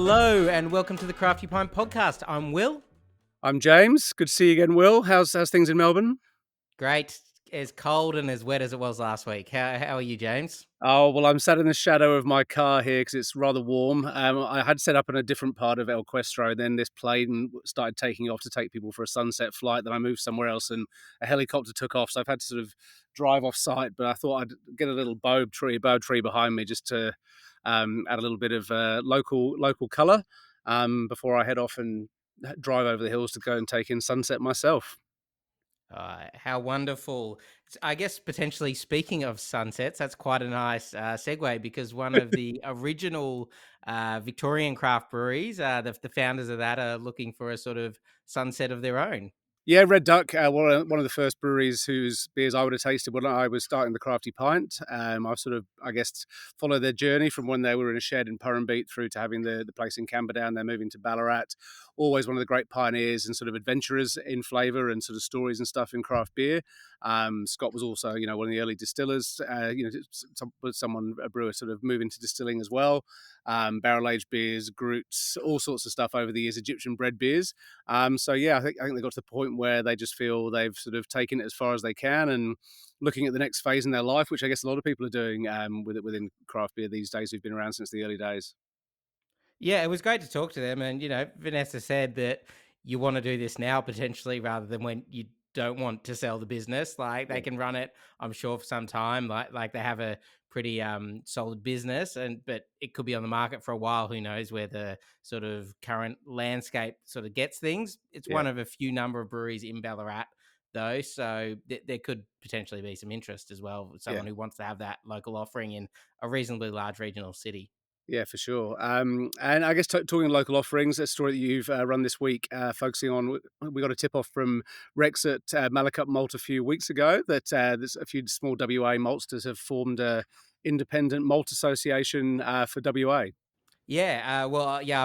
Hello and welcome to the Crafty Pint podcast. I'm Will. I'm James. Good to see you again, Will. How's things in Melbourne? Great. As cold and as wet as it was last week. How are you, James? Oh, well, I'm sat in the shadow of my car here because it's rather warm. I had set up in a different part of El Cuestro. Then this plane started taking off to take people for a sunset flight. Then I moved somewhere else and a helicopter took off. So I've had to sort of drive off site. But I thought I'd get a little boab tree behind me just to add a little bit of local colour before I head off and drive over the hills to go and take in sunset myself. How wonderful. I guess potentially speaking of sunsets, that's quite a nice segue because one of the original Victorian craft breweries, the founders of that, are looking for a sort of sunset of their own. Yeah, Red Duck, one of the first breweries whose beers I would have tasted when I was starting the Crafty Pint. I've sort of, I guess, followed their journey from when they were in a shed in Purrumbete through to having the place in Camberdown, then moving to Ballarat. Always one of the great pioneers and sort of adventurers in flavour and sort of stories and stuff in craft beer. Scott was also, one of the early distillers, a brewer sort of moving to distilling as well. Barrel aged beers, Groots, all sorts of stuff over the years, Egyptian bread beers. So yeah, I think they got to the point where they just feel they've sort of taken it as far as they can and looking at the next phase in their life, which I guess a lot of people are doing within craft beer these days who've been around since the early days. Yeah, it was great to talk to them. And, Vanessa said that you want to do this now potentially rather than when you don't want to sell the business. Like they Yeah, can run it, I'm sure, for some time. Like they have a pretty solid business but it could be on the market for a while. Who knows where the sort of current landscape sort of gets things. It's yeah, one of a few number of breweries in Ballarat though. So there could potentially be some interest as well with yeah. someone who wants to have that local offering in a reasonably large regional city. Yeah, for sure. And I guess talking local offerings, a story that you've run this week, focusing on, we got a tip off from Rex at Malacup Malt a few weeks ago that there's a few small WA maltsters have formed a independent malt association for WA. Yeah, I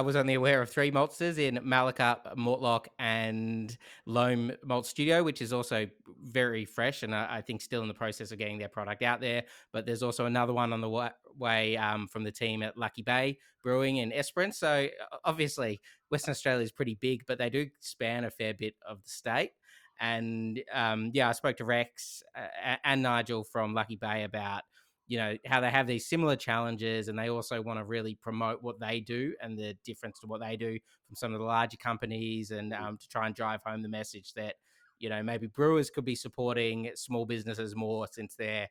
was only aware of three maltsters in Malacup, Mortlock, and Loam Malt Studio, which is also very fresh and I think still in the process of getting their product out there. But there's also another one on the way from the team at Lucky Bay Brewing in Esperance. So obviously, Western Australia is pretty big, but they do span a fair bit of the state. And yeah, I spoke to Rex and Nigel from Lucky Bay about how they have these similar challenges and they also want to really promote what they do and the difference to what they do from some of the larger companies and to try and drive home the message that maybe brewers could be supporting small businesses more since they're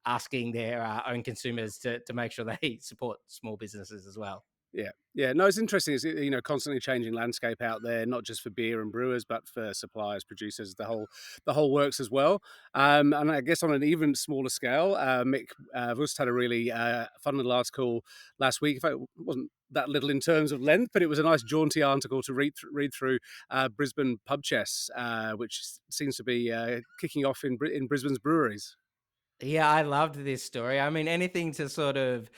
asking their own consumers to make sure they support small businesses as well. Yeah, yeah. No, it's interesting. It's constantly changing landscape out there, not just for beer and brewers, but for suppliers, producers, the whole works as well. And I guess on an even smaller scale, Mick Vust had a really fun little article last week. In fact, it wasn't that little in terms of length, but it was a nice jaunty article to read through Brisbane pub chess, which seems to be kicking off in Brisbane's breweries. Yeah, I loved this story. I mean, anything to sort of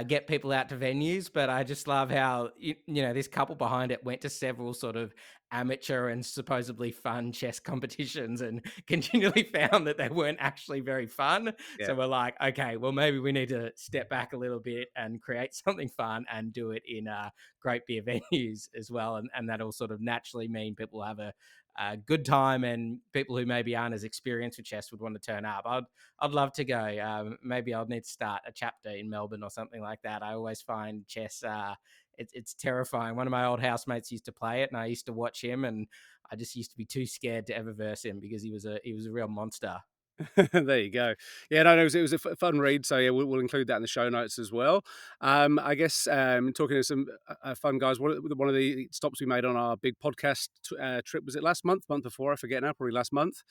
get people out to venues, but I just love how this couple behind it went to several sort of amateur and supposedly fun chess competitions and continually found that they weren't actually very fun. Yeah. So we're like, okay, well maybe we need to step back a little bit and create something fun and do it in great beer venues as well, and that'll sort of naturally mean people have a good time and people who maybe aren't as experienced with chess would want to turn up. I'd love to go. Maybe I'll need to start a chapter in Melbourne or something like that. I always find chess. It's terrifying. One of my old housemates used to play it, and I used to watch him, and I just used to be too scared to ever verse him because he was a real monster. There you go. Yeah, no, it was a fun read. So yeah, we'll include that in the show notes as well. I guess talking to some fun guys. One of the stops we made on our big podcast trip, was it last month before? I forget now. Probably last month.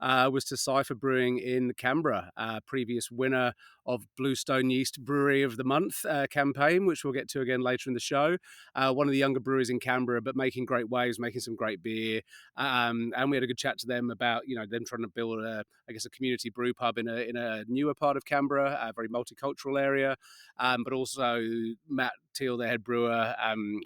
Was to Cypher Brewing in Canberra, previous winner of Bluestone Yeast Brewery of the Month campaign, which we'll get to again later in the show. One of the younger breweries in Canberra, but making great waves, making some great beer. And we had a good chat to them about them trying to build I guess a community brew pub in a newer part of Canberra, a very multicultural area. But also Matt Teal, their head brewer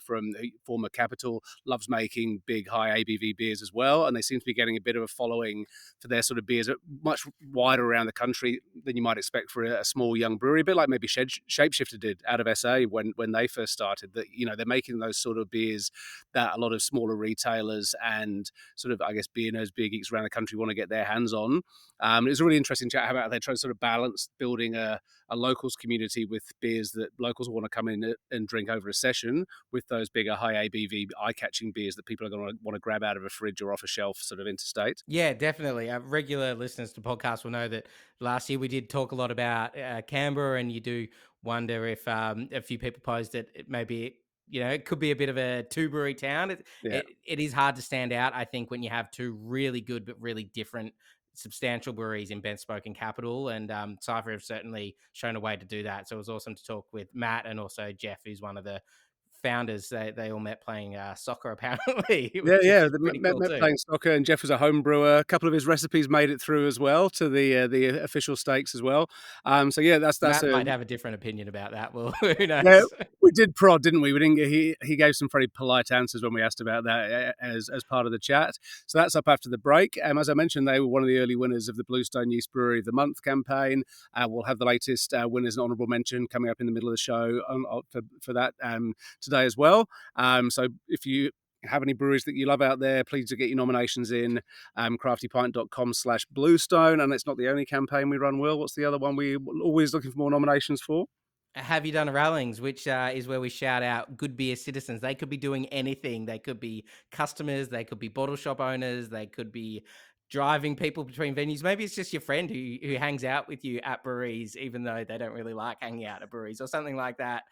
from the former Capital, loves making big, high ABV beers as well, and they seem to be getting a bit of a following for their sort of beers, much wider around the country than you might expect for a small young brewery, a bit like maybe Shapeshifter did out of SA when they first started. That they're making those sort of beers that a lot of smaller retailers and sort of, I guess, beer nerds, beer geeks around the country want to get their hands on. It was a really interesting chat about how they try to sort of balance building a locals community with beers that locals want to come in and drink over a session with those bigger, high ABV, eye-catching beers that people are going to want to grab out of a fridge or off a shelf sort of interstate. Yeah, definitely. Regular listeners to podcasts will know that last year we did talk a lot about Canberra, and you do wonder if a few people posed that it maybe it could be a bit of a two brewery town. Yeah. It is hard to stand out, I think, when you have two really good but really different substantial breweries in BentSpoke and Capital, and Cypher have certainly shown a way to do that. So it was awesome to talk with Matt and also Jeff, who's one of the founders. They all met playing soccer apparently, Yeah, which yeah. is pretty cool Met too. playing soccer, and Jeff was a home brewer. A couple of his recipes made it through as well to the official stakes as well. So yeah, that's Matt a might have a different opinion about that. Well, who yeah. knows? We did prod, didn't we? We didn't get, he gave some pretty polite answers when we asked about that as part of the chat. So that's up after the break. As I mentioned, they were one of the early winners of the Bluestone Yeast Brewery of the Month campaign. We'll have the latest winners and honourable mention coming up in the middle of the show for that today as well. So if you have any breweries that you love out there, please do get your nominations in craftypint.com/bluestone. And it's not the only campaign we run, Will. What's the other one we're always looking for more nominations for? Have you done Rallings, which is where we shout out good beer citizens? They could be doing anything. They could be customers, they could be bottle shop owners, they could be driving people between venues. Maybe it's just your friend who hangs out with you at breweries, even though they don't really like hanging out at breweries or something like that.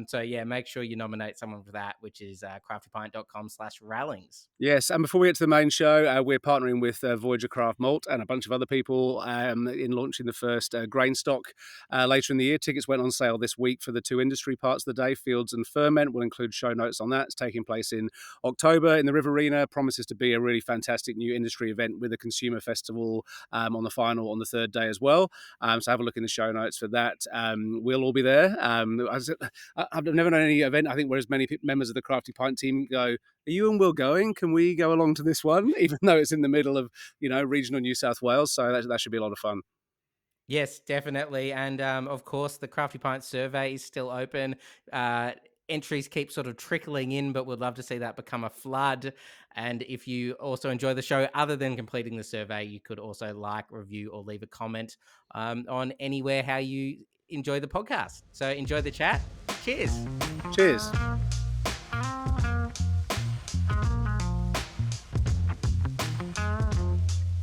So yeah, make sure you nominate someone for that, which is craftypint.com/rallings. Yes, and before we get to the main show, we're partnering with Voyager Craft Malt and a bunch of other people in launching the first grain stock later in the year. Tickets went on sale this week for the two industry parts of the day, Fields and Ferment. We'll include show notes on that. It's taking place in October in the Riverina. Promises to be a really fantastic new industry event with a consumer festival on the third day as well. So have a look in the show notes for that. We'll all be there. I've never known any event, I think, where as many members of the Crafty Pint team go, are you and Will going? Can we go along to this one? Even though it's in the middle of, regional New South Wales. So that should be a lot of fun. Yes, definitely. And of course, the Crafty Pint survey is still open. Entries keep sort of trickling in, but we'd love to see that become a flood. And if you also enjoy the show, other than completing the survey, you could also like, review, or leave a comment on anywhere how you enjoy the podcast. So enjoy the chat. Cheers. Cheers.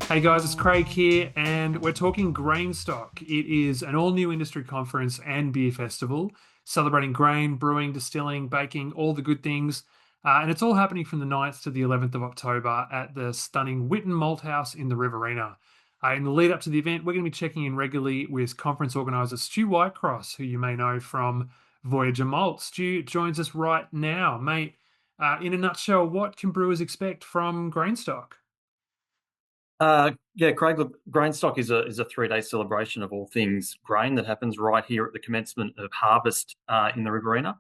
Hey guys, it's Craig here, and we're talking Grainstock. It is an all-new industry conference and beer festival celebrating grain, brewing, distilling, baking, all the good things. And it's all happening from the 9th to the 11th of October at the stunning Witten Malt House in the Riverina. In the lead up to the event, we're going to be checking in regularly with conference organiser Stu Whitecross, who you may know from Voyager Malt. Stu joins us right now. Mate, in a nutshell, what can brewers expect from Grainstock? Yeah, Craig, look, Grainstock is a 3-day celebration of all things grain that happens right here at the commencement of harvest in the Riverina.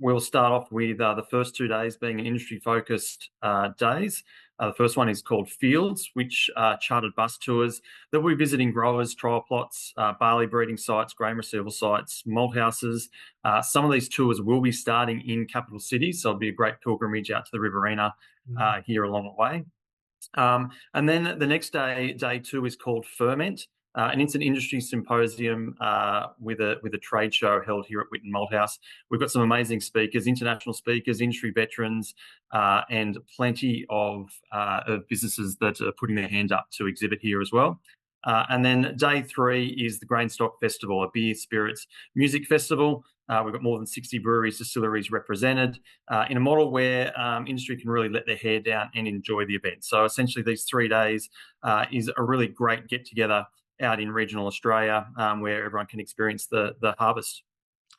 We'll start off with the first 2 days being industry-focused days. The first one is called Fields, which are chartered bus tours that will be visiting growers, trial plots, barley breeding sites, grain receival sites, malt houses. Some of these tours will be starting in capital cities, so it'll be a great pilgrimage out to the Riverina here along the way. And then the next day, day 2, is called Ferment, and it's an industry symposium with a trade show held here at Witten Malt House. We've got some amazing speakers, international speakers, industry veterans, and plenty of businesses that are putting their hand up to exhibit here as well. And then day 3 is the Grainstock Festival, a beer, spirits, music festival. We've got more than 60 breweries, distilleries represented in a model where industry can really let their hair down and enjoy the event. So essentially these 3 days is a really great get-together out in regional Australia where everyone can experience the harvest.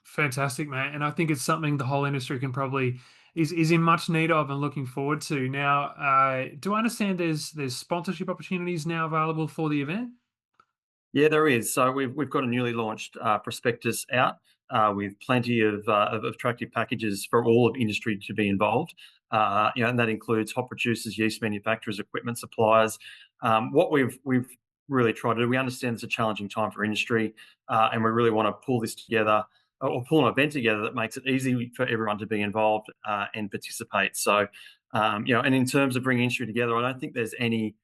Fantastic, mate. And I think it's something the whole industry can probably is in much need of and looking forward to. Now, do I understand there's sponsorship opportunities now available for the event? Yeah, there is. So we've got a newly launched prospectus out. with plenty of attractive packages for all of industry to be involved. And that includes hop producers, yeast manufacturers, equipment suppliers. What we've really tried to do, we understand it's a challenging time for industry, and we really want to pull this together, or pull an event together that makes it easy for everyone to be involved and participate. So, and in terms of bringing industry together, I don't think there's any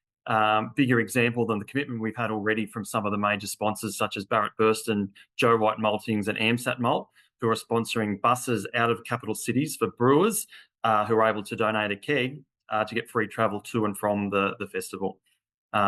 bigger example than the commitment we've had already from some of the major sponsors such as Barrett Burston, Joe White Maltings and AMSAT Malt, who are sponsoring buses out of capital cities for brewers who are able to donate a keg to get free travel to and from the festival.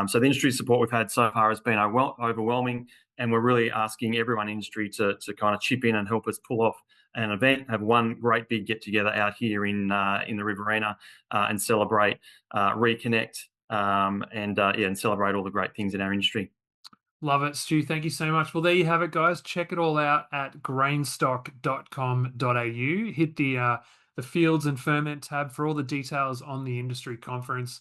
So the industry support we've had so far has been overwhelming, and we're really asking everyone in industry to kind of chip in and help us pull off an event, have one great big get together out here in the Riverina and celebrate, reconnect, and celebrate all the great things in our industry. Love it, Stu. Thank you so much. Well, there you have it, guys. Check it all out at grainstock.com.au. Hit the Fields and Ferment tab for all the details on the industry conference.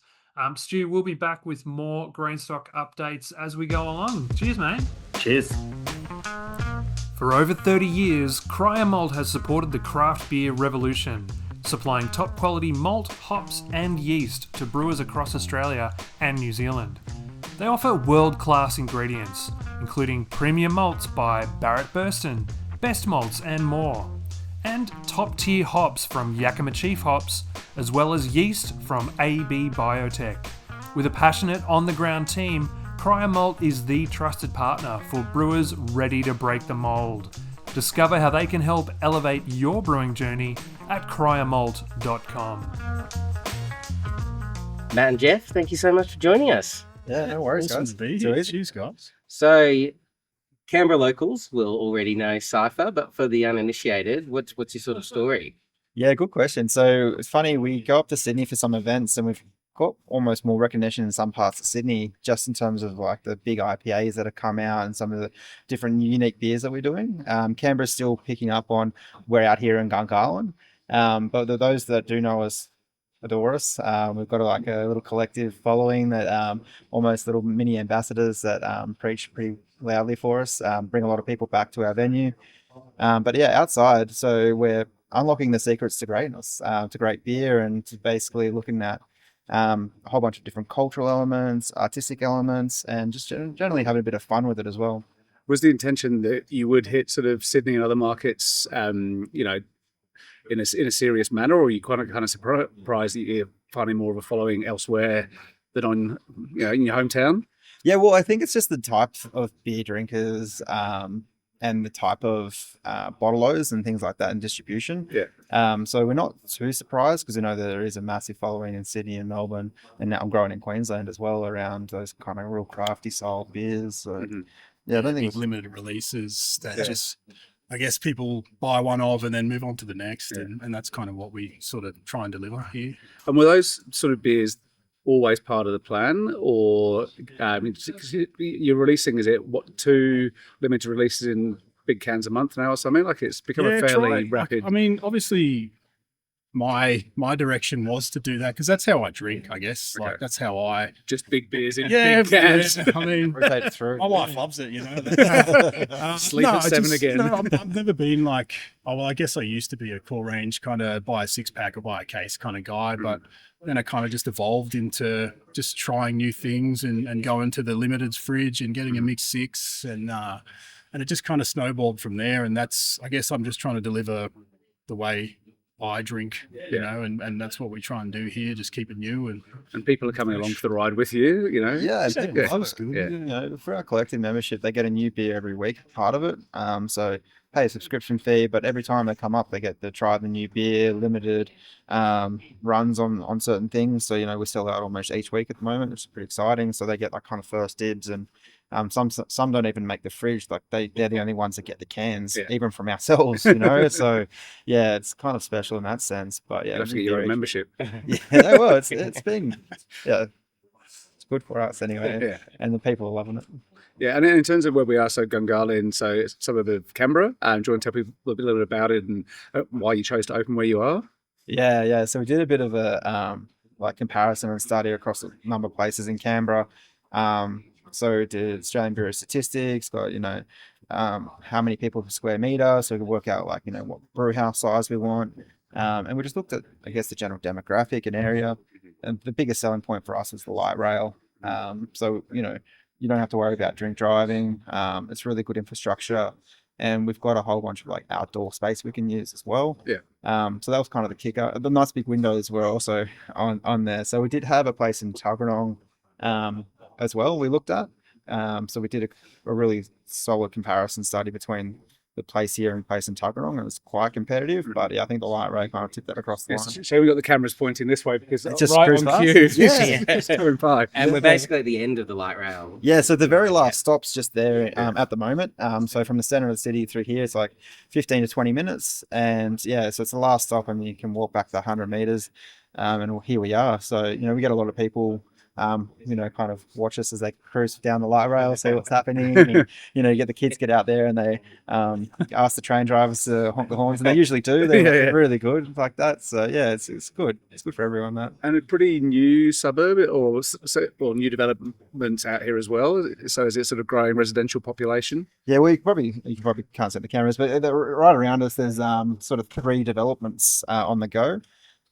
Stu, we'll be back with more Grainstock updates as we go along. Cheers, mate. Cheers. For over 30 years, Cryer Malt has supported the craft beer revolution, supplying top quality malt, hops and yeast to brewers across Australia and New Zealand. They offer world-class ingredients, including premium malts by Barrett Burston, best malts and more, and top-tier hops from Yakima Chief Hops, as well as yeast from AB Biotech. With a passionate, on-the-ground team, Cryer Malt is the trusted partner for brewers ready to break the mould. Discover how they can help elevate your brewing journey at cryermalt.com. Matt and Jeff, thank you so much for joining us. Yeah, no worries, Awesome guys. to be Too here. easy. Cheers, guys. So, Canberra locals will already know Cypher, but for the uninitiated, what's your sort of story? Yeah, good question. So it's funny, we go up to Sydney for some events and we've got almost more recognition in some parts of Sydney, just in terms of like the big IPAs that have come out and some of the different unique beers that we're doing. Canberra's still picking up on, we're out here in Gungahlin. But those that do know us adore us. We've got like a little collective following that almost little mini ambassadors that preach pretty loudly for us, bring a lot of people back to our venue. But yeah, outside, so we're unlocking the secrets to greatness, to great beer, and to basically looking at a whole bunch of different cultural elements, artistic elements, and just generally having a bit of fun with it as well. Was the intention that you would hit sort of Sydney and other markets, in a serious manner, or are you kind of surprised that you're finding more of a following elsewhere than in your hometown? Yeah, well, I think it's just the type of beer drinkers and the type of bottlers and things like that and distribution. Yeah. So we're not too surprised because we know that there is a massive following in Sydney and Melbourne, and now I'm growing in Queensland as well around those kind of real crafty style beers. So yeah, I don't think Big limited releases that just, I guess, people buy one of and then move on to the next, and that's kind of what we sort of try and deliver here. And were those sort of beers always part of the plan, or you're releasing, is it 2 limited releases in big cans a month now or something? Like, it's become a fairly rapid. I mean, obviously, my direction was to do that because that's how I drink, I guess. Okay. Like, that's how I just big beers in big cans. I mean, rotate it through. my wife loves it, Sleep at 7 again. I've never been like, I guess I used to be a core range kind of buy a 6-pack or buy a case kind of guy, but then I kind of just evolved into just trying new things and going to the limiteds fridge and getting a mixed 6, and it just kind of snowballed from there. And that's, I guess I'm just trying to deliver the way I drink, and that's what we try and do here, just keep it new. And people are coming along for the ride with you, Yeah, and people Yeah. love it. Yeah. For our collective membership, they get a new beer every week, part of it. So pay a subscription fee, but every time they come up, they get to try the new beer, limited runs on certain things. So, we sell out almost each week at the moment, which is pretty exciting. So they get like kind of first dibs, and some don't even make the fridge. Like they're the only ones that get the cans, even from ourselves, So yeah, it's kind of special in that sense. But yeah, You have to get your own membership. Yeah, well, it's been, it's good for us anyway. Yeah. And the people are loving it. Yeah, and in terms of where we are, so Gungahlin, so it's suburb of Canberra. Do you want to tell people a little bit about it and why you chose to open where you are? Yeah. So we did a bit of a comparison and study across a number of places in Canberra. So we did Australian Bureau of Statistics, got how many people per square meter, so we could work out like what brew house size we want, and we just looked at, I guess, the general demographic and area. And the biggest selling point for us is the light rail. So you don't have to worry about drink driving. It's really good infrastructure, and we've got a whole bunch of like outdoor space we can use as well. So that was kind of the kicker. The nice big windows were also on there. So we did have a place in Tuggeranong as well we looked at. So we did a really solid comparison study between the place here and place in Tuggeranong. It was quite competitive, but yeah, I think the light rail kind of tipped that across the line. So we got the cameras pointing this way because It just right cruised on past. cue. Yeah. It's coming by. And we're basically at the end of the light rail. Yeah, so the very last stop's just there at the moment. So from the center of the city through here, it's like 15 to 20 minutes. And yeah, so it's the last stop and you can walk back the 100 meters. And here we are. So, we get a lot of people, kind of watch us as they cruise down the light rail, see what's happening. And, you get the kids get out there and they ask the train drivers to honk the horns. And they usually do. They're really good like that. So yeah, it's good. It's good for everyone, that. And a pretty new suburb or new developments out here as well. So is it sort of growing residential population? Yeah, you probably can't see the cameras, but right around us, there's sort of 3 developments on the go.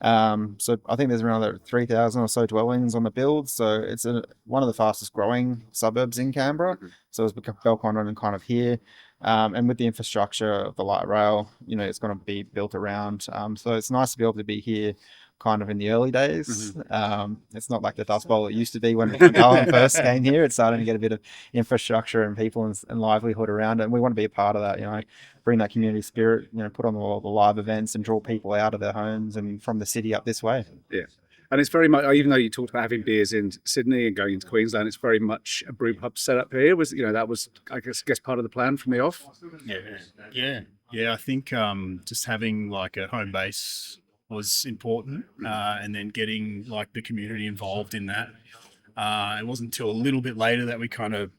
So I think there's around 3,000 or so dwellings on the build. So it's one of the fastest growing suburbs in Canberra. So it's become Belconnen and kind of here. And with the infrastructure of the light rail, it's going to be built around. So it's nice to be able to be here kind of in the early days. It's not like the Dust Bowl it used to be when Darwin first came here. It's starting to get a bit of infrastructure and people and livelihood around it. And we want to be a part of that, bring that community spirit, put on all the live events and draw people out of their homes and from the city up this way. Yeah. And it's very much, even though you talked about having beers in Sydney and going into Queensland, it's very much a brew pub set up here. That was, I guess, part of the plan from the off. Yeah. I think just having like a home base was important, and then getting like the community involved in that. It wasn't until a little bit later that we kind of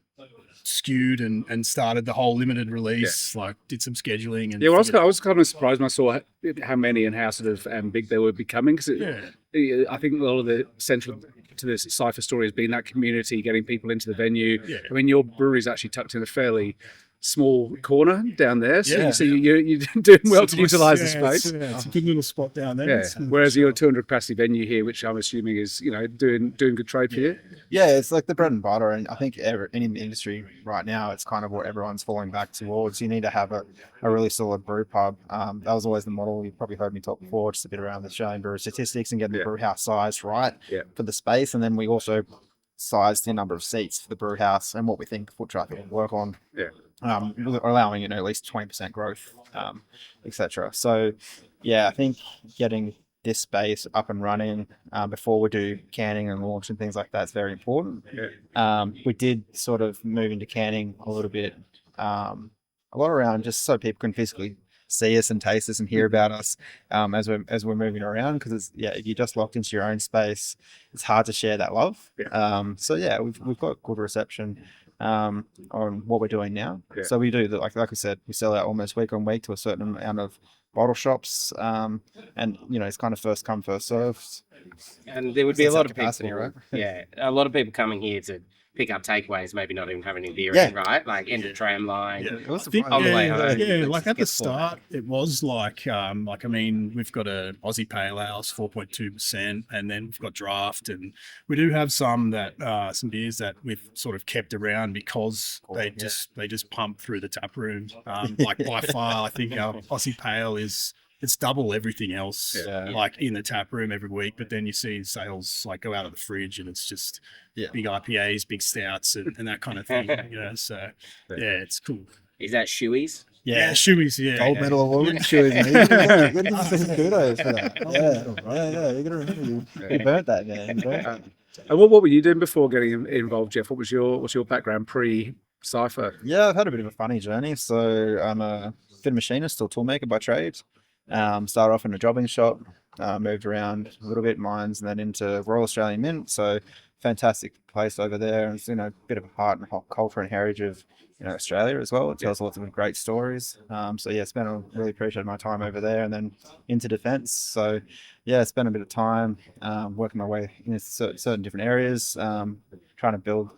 skewed and started the whole limited release, like did some scheduling. And I was kind of surprised when I saw how many and how sort of big they were becoming, because I think a lot of the central to this Cypher story has been that community getting people into the venue. I mean, your brewery's actually tucked in a fairly small corner down there, so you're doing well to utilise the space. It's a good little spot down there. Whereas your 200 capacity venue here, which I'm assuming is doing good trade for you. Yeah, it's like the bread and butter, and I think in the industry right now, it's kind of what everyone's falling back towards. You need to have a really solid brew pub. That was always the model. You've probably heard me talk before, just a bit around the Australian brewer statistics and getting the brew house size right for the space, and then we also sized the number of seats for the brew house and what we think foot traffic will work on. Allowing at least 20% growth, etc. So I think getting this space up and running before we do canning and launch and things like that is very important. We did sort of move into canning a little bit, a lot around just so people can physically see us and taste us and hear about us as we're moving around, because if you're just locked into your own space, it's hard to share that love. We've got good reception on what we're doing now. So we do like we said, we sell out almost week on week to a certain amount of bottle shops, and it's kind of first come first served. And there would be a lot of capacity, people, right? a lot of people coming here to pick up takeaways, maybe not even having any beer in, right? Like end of tram line. It was on the way home. Like at the start, it was like I mean, we've got a Aussie Pale Ales 4.2%, and then we've got draft, and we do have some some beers that we've sort of kept around because they just pump through the tap room. Like by far, I think our Aussie Pale it's double everything else, like in the tap room every week. But then you see sales like go out of the fridge, and it's just big IPAs, big stouts, and that kind of thing. So it's cool. Is that Shoey's? Yeah, Shoey's. Yeah, gold medal award. Shoey's. Kudos for that. You gotta remember you burnt that, man. And what were you doing before getting involved, Jeff? What's your background pre-Cypher? Yeah, I've had a bit of a funny journey. So I'm a fit machinist or toolmaker by trade. Started off in a jobbing shop, moved around a little bit, mines, and then into Royal Australian Mint. So fantastic place over there, and it's, a bit of a heart and culture and heritage of Australia as well. It tells lots of great stories. So yeah, really appreciated my time over there, and then into defence. So yeah, spent a bit of time working my way in certain different areas, trying to build,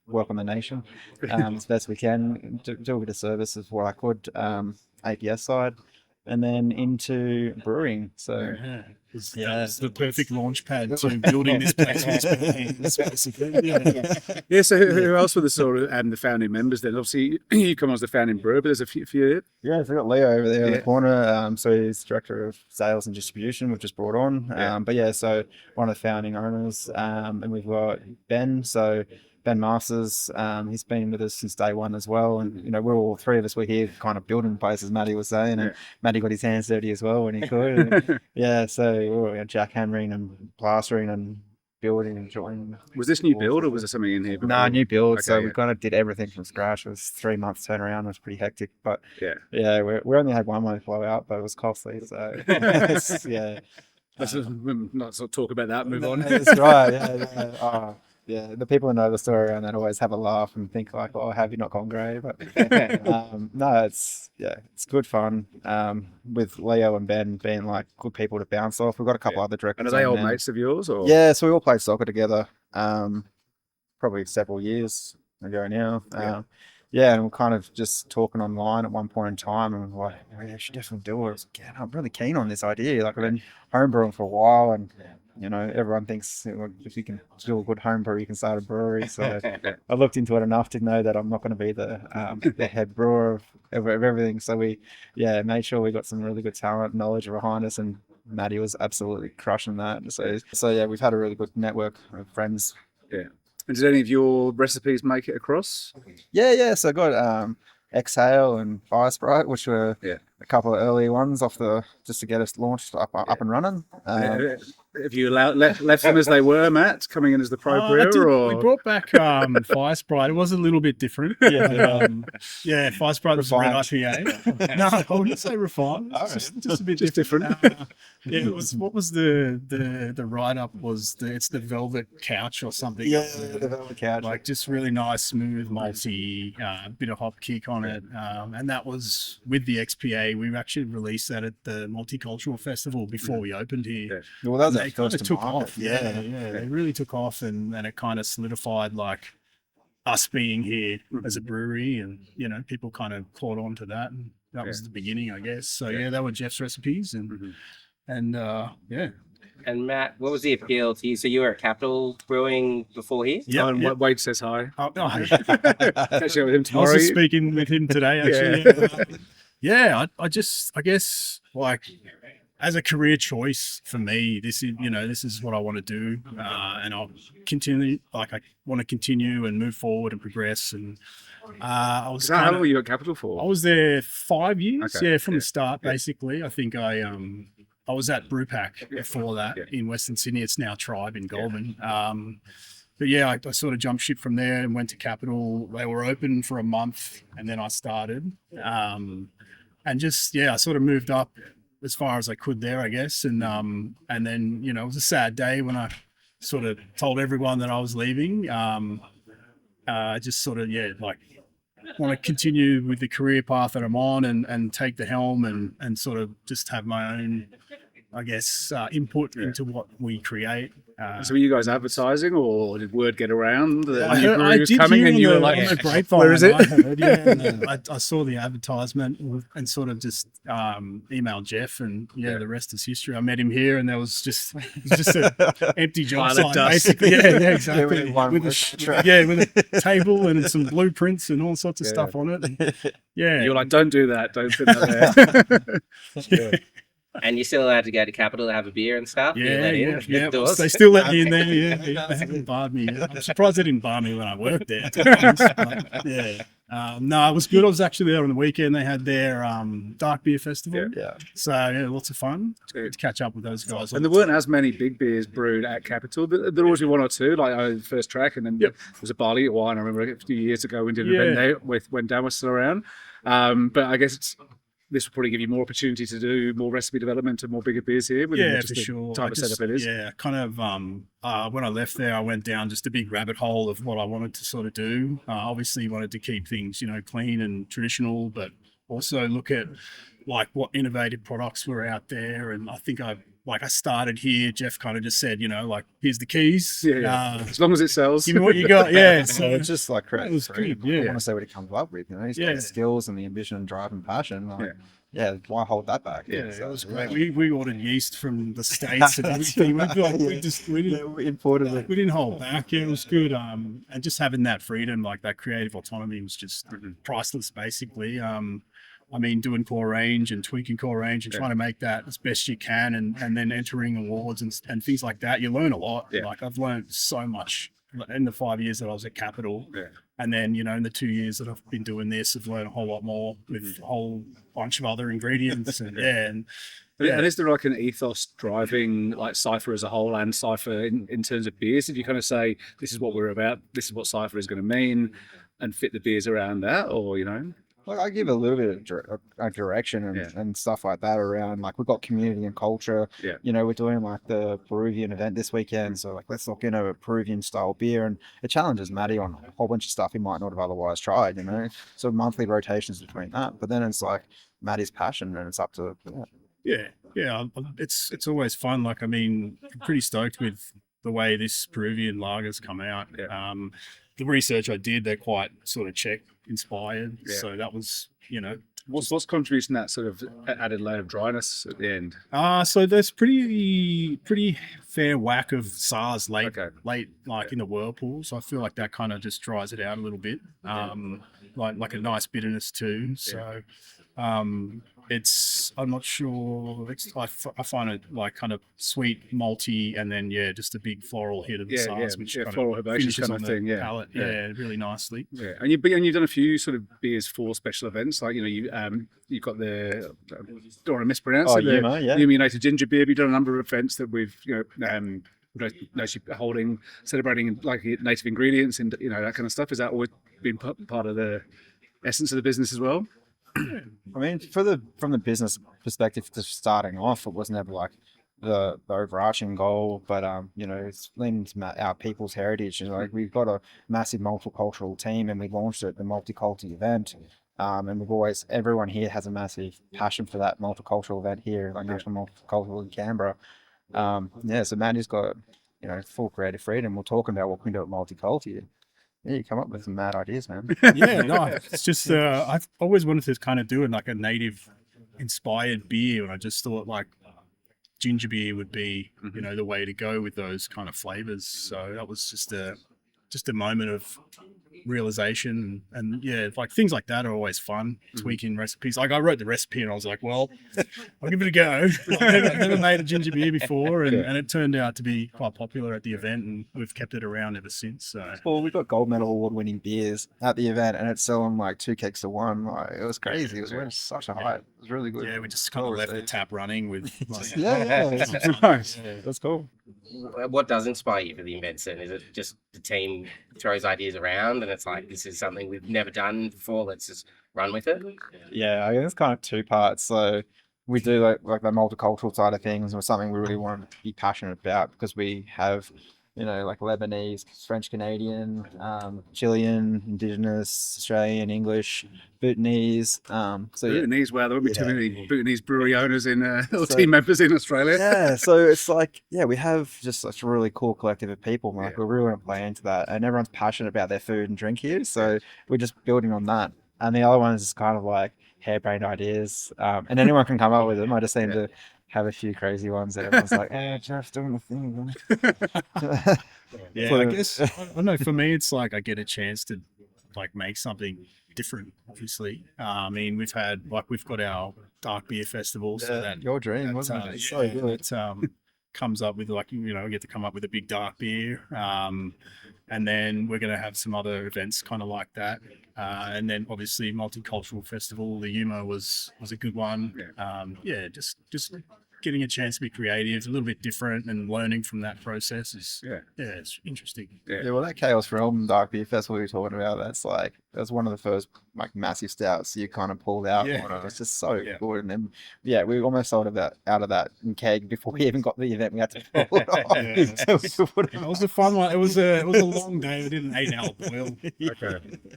work on the nation as best we can, do a bit of service as what I could, APS side, and then into brewing. So It's the perfect launch pad to building this place with spare hands, basically. Yeah. So who else were the sort of the founding members then? Obviously, you come on as the founding brewer, but there's a few. Yeah, so we got Leo over there in the corner. So he's director of sales and distribution. We've just brought on. But yeah, so one of the founding owners, and we've got Ben. So Ben Masters, he's been with us since day one as well. And, we're all three of us were here kind of building places, Matty was saying. And Matty got his hands dirty as well when he could. And, yeah, so we were jackhammering and plastering and building and joining. Was this new build or was there something in here before? No, new build. Okay, so we kind of did everything from scratch. It was 3 months turnaround. It was pretty hectic. But yeah, we only had one month blowout, but it was costly. So yeah. Let's not sort of talk about that, move on. That's right. Yeah. Yeah, the people who know the story around that always have a laugh and think like, "Oh, have you not gone grey?" But no, it's good fun. With Leo and Ben being like good people to bounce off. We've got a couple other directors. And are they old mates of yours, or? Yeah, so we all played soccer together. Probably several years ago now. And we're kind of just talking online at one point in time, and we're like, "Yeah, we should definitely do it." I was like, "Yeah, I'm really keen on this idea." Like, I've been homebrewing for a while, and everyone thinks if you can do a good home brew, you can start a brewery. So I looked into it enough to know that I'm not going to be the head brewer of everything. So we, made sure we got some really good talent and knowledge behind us, and Matty was absolutely crushing that. So yeah, we've had a really good network of friends. Yeah. And did any of your recipes make it across? Yeah. So I got Exhale and Fire Sprite, which were a couple of early ones just to get us launched up and running. Have you left them as they were, Matt, coming in as the pro brewer? Or? We brought back Fire Sprite. It was a little bit different. Fire Sprite was a red IPA. No, I wouldn't say refined. Just a bit different. It was, what was the write-up was it's the Velvet Couch or something. Yeah, the Velvet Couch. Like just really nice, smooth, malty, bit of hop kick on it. And that was with the XPA. We actually released that at the Multicultural Festival before we opened here. Yeah. Well, that was they kind of took off. Yeah. They really took off, and it kind of solidified like us being here as a brewery, and people kind of caught on to that, and that was the beginning, I guess. So they were Jeff's recipes, and And Matt, what was the appeal to you? So you were at Capital Brewing before here? Yeah. Wade says hi. Oh, no. Catch up with him tomorrow. I was just speaking with him today, actually. I guess like as a career choice for me, this is what I want to do, and I'll continue. Like I want to continue and move forward and progress. And I was. How long were you at Capital for? I was there 5 years. Okay. From the start, basically. I think I was at Brewpack before that in Western Sydney. It's now Tribe in Goulburn. But I sort of jumped ship from there and went to Capital. They were open for a month, and then I started. And just I sort of moved up as far as I could there, I guess. And then it was a sad day when I sort of told everyone that I was leaving. Just sort of like want to continue with the career path that I'm on, and take the helm and sort of just have my own, I guess, input into what we create. So were you guys advertising, or did word get around that I new brewery was did coming, hear and you were like, on the grapevine, "Where is it?" I heard, and I saw the advertisement and sort of just emailed Jeff, and the rest is history. I met him here, and it was just an empty job site, basically. Yeah, exactly. With a table and some blueprints and all sorts of stuff on it. Yeah, you're like, "Don't do that. Don't put that there." And you're still allowed to go to Capital to have a beer and stuff? Yeah. They still let me in there. Yeah, they haven't barred me yet. I'm surprised they didn't bar me when I worked there. No, it was good. I was actually there on the weekend. They had their dark beer festival. Yeah. So lots of fun to catch up with those guys. And there weren't as many big beers brewed at Capital. There always be one or two, like First Track, and then there was a barley wine. I remember a few years ago we did an event there when Dan was still around. But I guess this will probably give you more opportunity to do more recipe development and more bigger beers here. Yeah, just for the sure. Type of setup it is. Yeah, kind of. When I left there, I went down just a big rabbit hole of what I wanted to sort of do. Obviously, wanted to keep things, clean and traditional, but also look at like what innovative products were out there. And I think I started here. Jeff kind of just said, like, here's the keys. Yeah. As long as it sells. Give me what you got. Yeah. So So it's just like it was creative good. Yeah. I want to say what he comes up with. He's got Yeah. the skills and the ambition and drive and passion. Why hold that back? Yeah, So, it was great. We ordered yeast from the States and everything. We imported it. We didn't hold back. Yeah, it was good. And just having that freedom, like that creative autonomy, was just priceless, basically. Doing core range and tweaking core range and trying to make that as best you can, and then entering awards and things like that. You learn a lot. Yeah. Like I've learned so much in the 5 years that I was at Capital. Yeah. And then, in the 2 years that I've been doing this, I've learned a whole lot more with a whole bunch of other ingredients. And And is there like an ethos driving like Cypher as a whole and Cypher in terms of beers? Did you kind of say, this is what we're about, this is what Cypher is going to mean, and fit the beers around that? Or, Like I give a little bit of direction and stuff like that around. Like we've got community and culture. Yeah. We're doing like the Peruvian event this weekend, so like let's look into a Peruvian style beer, and it challenges Matty on a whole bunch of stuff he might not have otherwise tried. So monthly rotations between that, but then it's like Matty's passion, and it's up to yeah, it's always fun. Like, I'm pretty stoked with the way this Peruvian lager's come out. Yeah. The research I did, they're quite sort of Czech inspired. Yeah. So that was, What's contributing that sort of added layer of dryness at the end? So there's pretty fair whack of SARS late, Okay. like in the whirlpool. So I feel like that kind of just dries it out a little bit. Like a nice bitterness too. So, I'm not sure. I find it like kind of sweet, malty, and then just a big floral hit of the SARS, which kind floral of herbaceous finishes kind on of the thing. palate. Yeah, really nicely. Yeah, and you've done a few sort of beers for special events, like you've got the don't want to mispronounce it, Yuma, the Yuma United Ginger Beer. You've done a number of events that we've holding, celebrating like native ingredients and that kind of stuff. Has that always been part of the essence of the business as well? From the business perspective, just starting off, it was never like the overarching goal, but it's leaning to our people's heritage. And like we've got a massive multicultural team, and we launched it, the Multiculti event. And everyone here has a massive passion for that multicultural event here, like National Multicultural in Canberra. So Matty's got full creative freedom. We're talking about what we can do at Multiculti. Yeah, you come up with some mad ideas, man. Yeah, no, it's just I've always wanted to kind of do it like a native inspired beer, and I just thought like ginger beer would be the way to go with those kind of flavors. So that was just a moment of realization, and like things like that are always fun. Tweaking recipes, like I wrote the recipe and I was like, well, I'll give it a go. I've never made a ginger beer before, and it turned out to be quite popular at the event, and we've kept it around ever since. So Well, we've got gold medal award-winning beers at the event, and it's selling like 2 kegs to 1. Like, it was crazy. It was such a hype. It was really good. yeah, we just kind of left the tap running with like, Nice. That's cool. What does inspire you for the events then? Is it just the team throws ideas around and it's like, this is something we've never done before, let's just run with it? Yeah, I guess it's kind of 2 parts. So we do like the multicultural side of things, was something we really want to be passionate about, because we have like Lebanese, French Canadian, Chilean, Indigenous, Australian, English, Bhutanese. Bhutanese, wow, there won't be too many Bhutanese brewery owners or team members in Australia. Yeah, so it's like, we have just such a really cool collective of people. Like, we really want to play into that, and everyone's passionate about their food and drink here. So we're just building on that. And the other one is just kind of like harebrained ideas, and anyone can come up with them. I just seem to have a few crazy ones that everyone's like, Jeff's doing the thing. I guess I don't know. For me, it's like I get a chance to like make something different. Obviously, we've got our dark beer festival, so that Your dream, wasn't it? It's so good. it comes up with like we get to come up with a big dark beer, and then we're going to have some other events kind of like that, and then obviously multicultural festival. The Yuma was a good one. Just getting a chance to be creative, a little bit different, and learning from that process is it's interesting. Yeah, well, that Chaos Realm Dark Beer Festival you're talking about, that's one of the first like massive stouts you kind of pulled out. It's just so good. And then, we almost sold out of that in keg before we even got the event. We had to pull it off. So we could put it was a fun one. It was a long day. We did an 8-hour boil.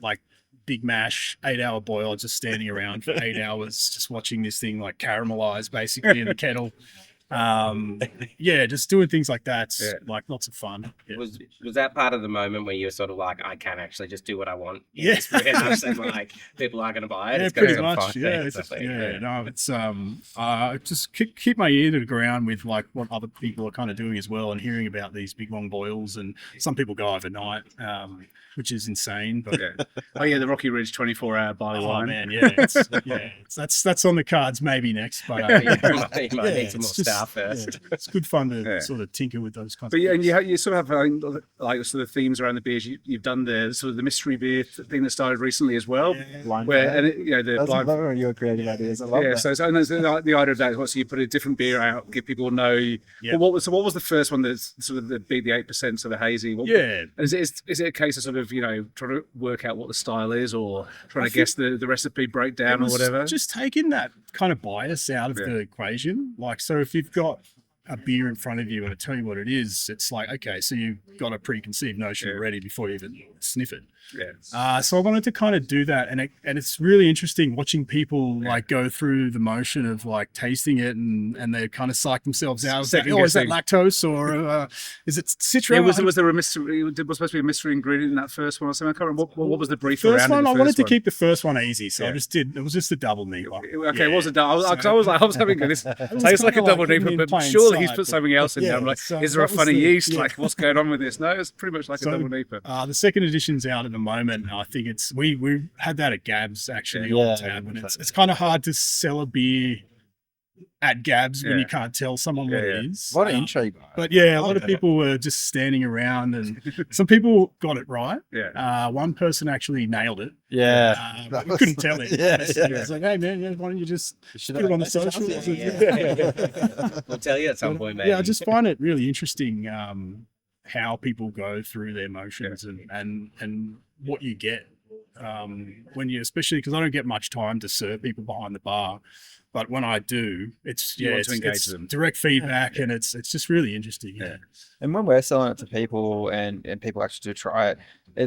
Like big mash, 8-hour boil, just standing around for 8 hours, just watching this thing like caramelize basically in the kettle. Just doing things like that. Like lots of fun. Was that part of the moment where you're sort of like, I can actually just do what I want? Yes. And like people are going to buy it. Yeah, pretty much. Just keep my ear to the ground with like what other people are kind of doing as well, and hearing about these big long boils, and some people go overnight, which is insane. But the Rocky Ridge 24-hour barley wine. Man, that's on the cards maybe next. But you might need some more stuff first. It's good fun to sort of tinker with those kinds. But and you sort of have like sort of themes around the beers. You've done the sort of the mystery beer thing that started recently as well. Your creative ideas. I love that. So there's the idea of that. So you put a different beer out, give people know. Well, what was the first one that's sort of the 8% sort of hazy? Is it a case of sort of trying to work out what the style is, or trying to guess the recipe breakdown or whatever? Just taking that kind of bias out of the equation. Like, so if you've got a beer in front of you and I tell you what it is, it's like, okay, so you've got a preconceived notion already before you even sniff it. So I wanted to kind of do that, and it's really interesting watching people like go through the motion of like tasting it, and they kind of psych themselves out. Is that lactose, or is it citron? Was there a mystery? Was supposed to be a mystery ingredient in that first one or something? I can't remember. What was the brief first around one? I wanted to keep the first one easy, so I just did. It was just a double NEPA. Okay, it was a double. I was having this. Tastes like a double NEPA, but surely he's put something else in there. I'm like, is there a funny yeast? Like, what's going on with this? No, it's pretty much like a double NEPA. The second edition's out at the moment. I think we had that at Gabs actually on tap, and it's kind of hard to sell a beer at Gabs when you can't tell someone what it is. What an intrigue. But a lot of people were just standing around, and some people got it right. One person actually nailed it. We couldn't tell it. It's like, hey man, why don't you just put it on the socials? We'll tell you at some point, maybe. I just find it really interesting how people go through their motions and what you get when you, especially because I don't get much time to serve people behind the bar, but when I do, it's engage them. Direct feedback, and it's just really interesting. And when we're selling it to people and people actually do try it,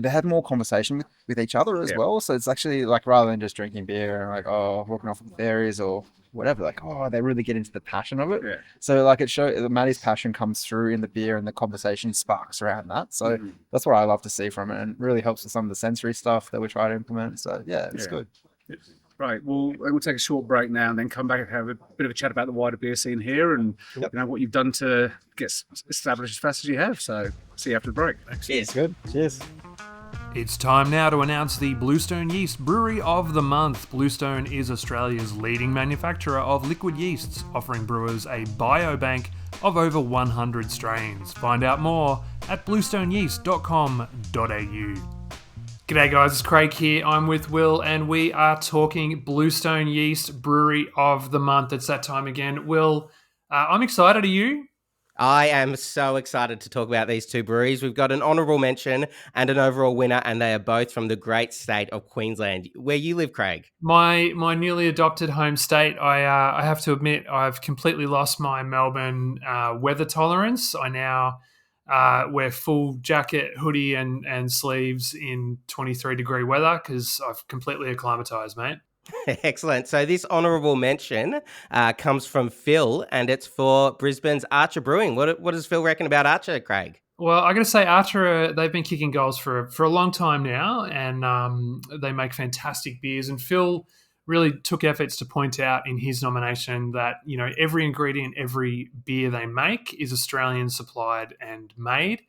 they have more conversation with each other as well. So it's actually like, rather than just drinking beer and like, walking off with fairies or whatever, like, they really get into the passion of it. So like, it shows Maddie's passion comes through in the beer, and the conversation sparks around that. So that's what I love to see from it, and really helps with some of the sensory stuff that we try to implement. So it's good. Right. Well, we'll take a short break now and then come back and have a bit of a chat about the wider beer scene here, and what you've done to get established as fast as you have. So see you after the break. Cheers. Good. Cheers. It's time now to announce the Bluestone Yeast Brewery of the Month. Bluestone is Australia's leading manufacturer of liquid yeasts, offering brewers a biobank of over 100 strains. Find out more at bluestoneyeast.com.au. G'day guys, it's Craig here. I'm with Will, and we are talking Bluestone Yeast Brewery of the Month. It's that time again. Will, I'm excited. Are you? I am so excited to talk about these two breweries. We've got an honourable mention and an overall winner, and they are both from the great state of Queensland, where you live, Craig. My newly adopted home state. I have to admit, I've completely lost my Melbourne weather tolerance. I now wear full jacket, hoodie, and sleeves in 23-degree weather because I've completely acclimatized, mate. Excellent. So this honourable mention comes from Phil, and it's for Brisbane's Archer Brewing. What does Phil reckon about Archer, Craig? Well, I got to say, Archer, they've been kicking goals for a long time now, and they make fantastic beers. And Phil really took efforts to point out in his nomination that, every ingredient, every beer they make is Australian supplied and made.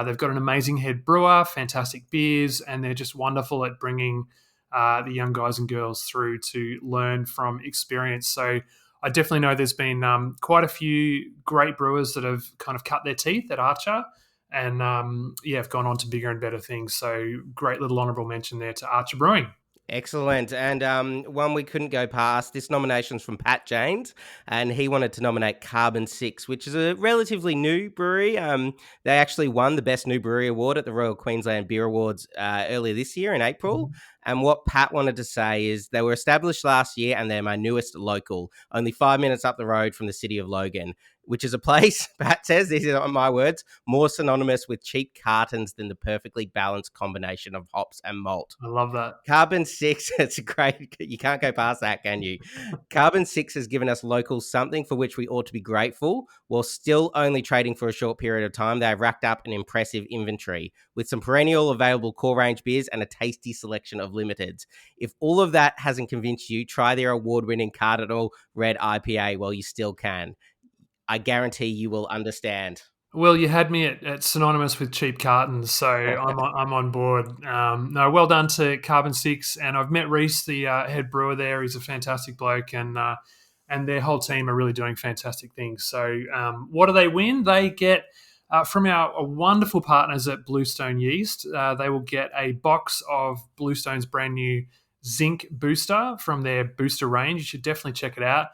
They've got an amazing head brewer, fantastic beers, and they're just wonderful at bringing the young guys and girls through to learn from experience. So I definitely know there's been quite a few great brewers that have kind of cut their teeth at Archer and have gone on to bigger and better things. So great little honourable mention there to Archer Brewing. Excellent. And one we couldn't go past, this nomination's from Pat James, and he wanted to nominate Carbon 6, which is a relatively new brewery. They actually won the Best New Brewery Award at the Royal Queensland Beer Awards earlier this year in April. And what Pat wanted to say is they were established last year and they're my newest local, only 5 minutes up the road from the city of Logan, which is a place, Pat says, these are not my words, more synonymous with cheap cartons than the perfectly balanced combination of hops and malt. I love that. Carbon 6, it's a great, you can't go past that, can you? Carbon 6 has given us locals something for which we ought to be grateful. While still only trading for a short period of time, they have racked up an impressive inventory with some perennial available core range beers and a tasty selection of limiteds. If all of that hasn't convinced you, try their award-winning Cardinal Red IPA while you still can. I guarantee you will understand. Well, you had me at synonymous with cheap cartons, so I'm on board. No, well done to Carbon 6, and I've met Reese, the head brewer there. He's a fantastic bloke, and their whole team are really doing fantastic things. So what do they win? They get, from our wonderful partners at Bluestone Yeast, they will get a box of Bluestone's brand new Zinc Booster from their Booster range. You should definitely check it out.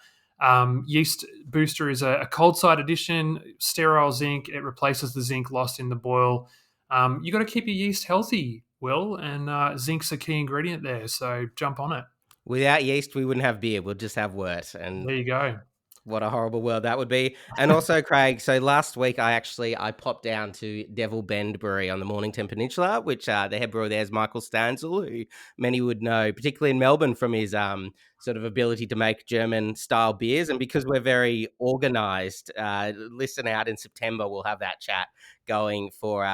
Yeast Booster is a cold side edition, sterile zinc. It replaces the zinc lost in the boil. You got to keep your yeast healthy, Will, and zinc's a key ingredient there. So jump on it. Without yeast, we wouldn't have beer. We'll just have wort. And there you go. What a horrible world that would be. And also, Craig, so last week I popped down to Devil Bend Brewery on the Mornington Peninsula, which the head brewer there is Michael Stanzel, who many would know, particularly in Melbourne, from his sort of ability to make German-style beers. And because we're very organised, listen out in September, we'll have that chat going for...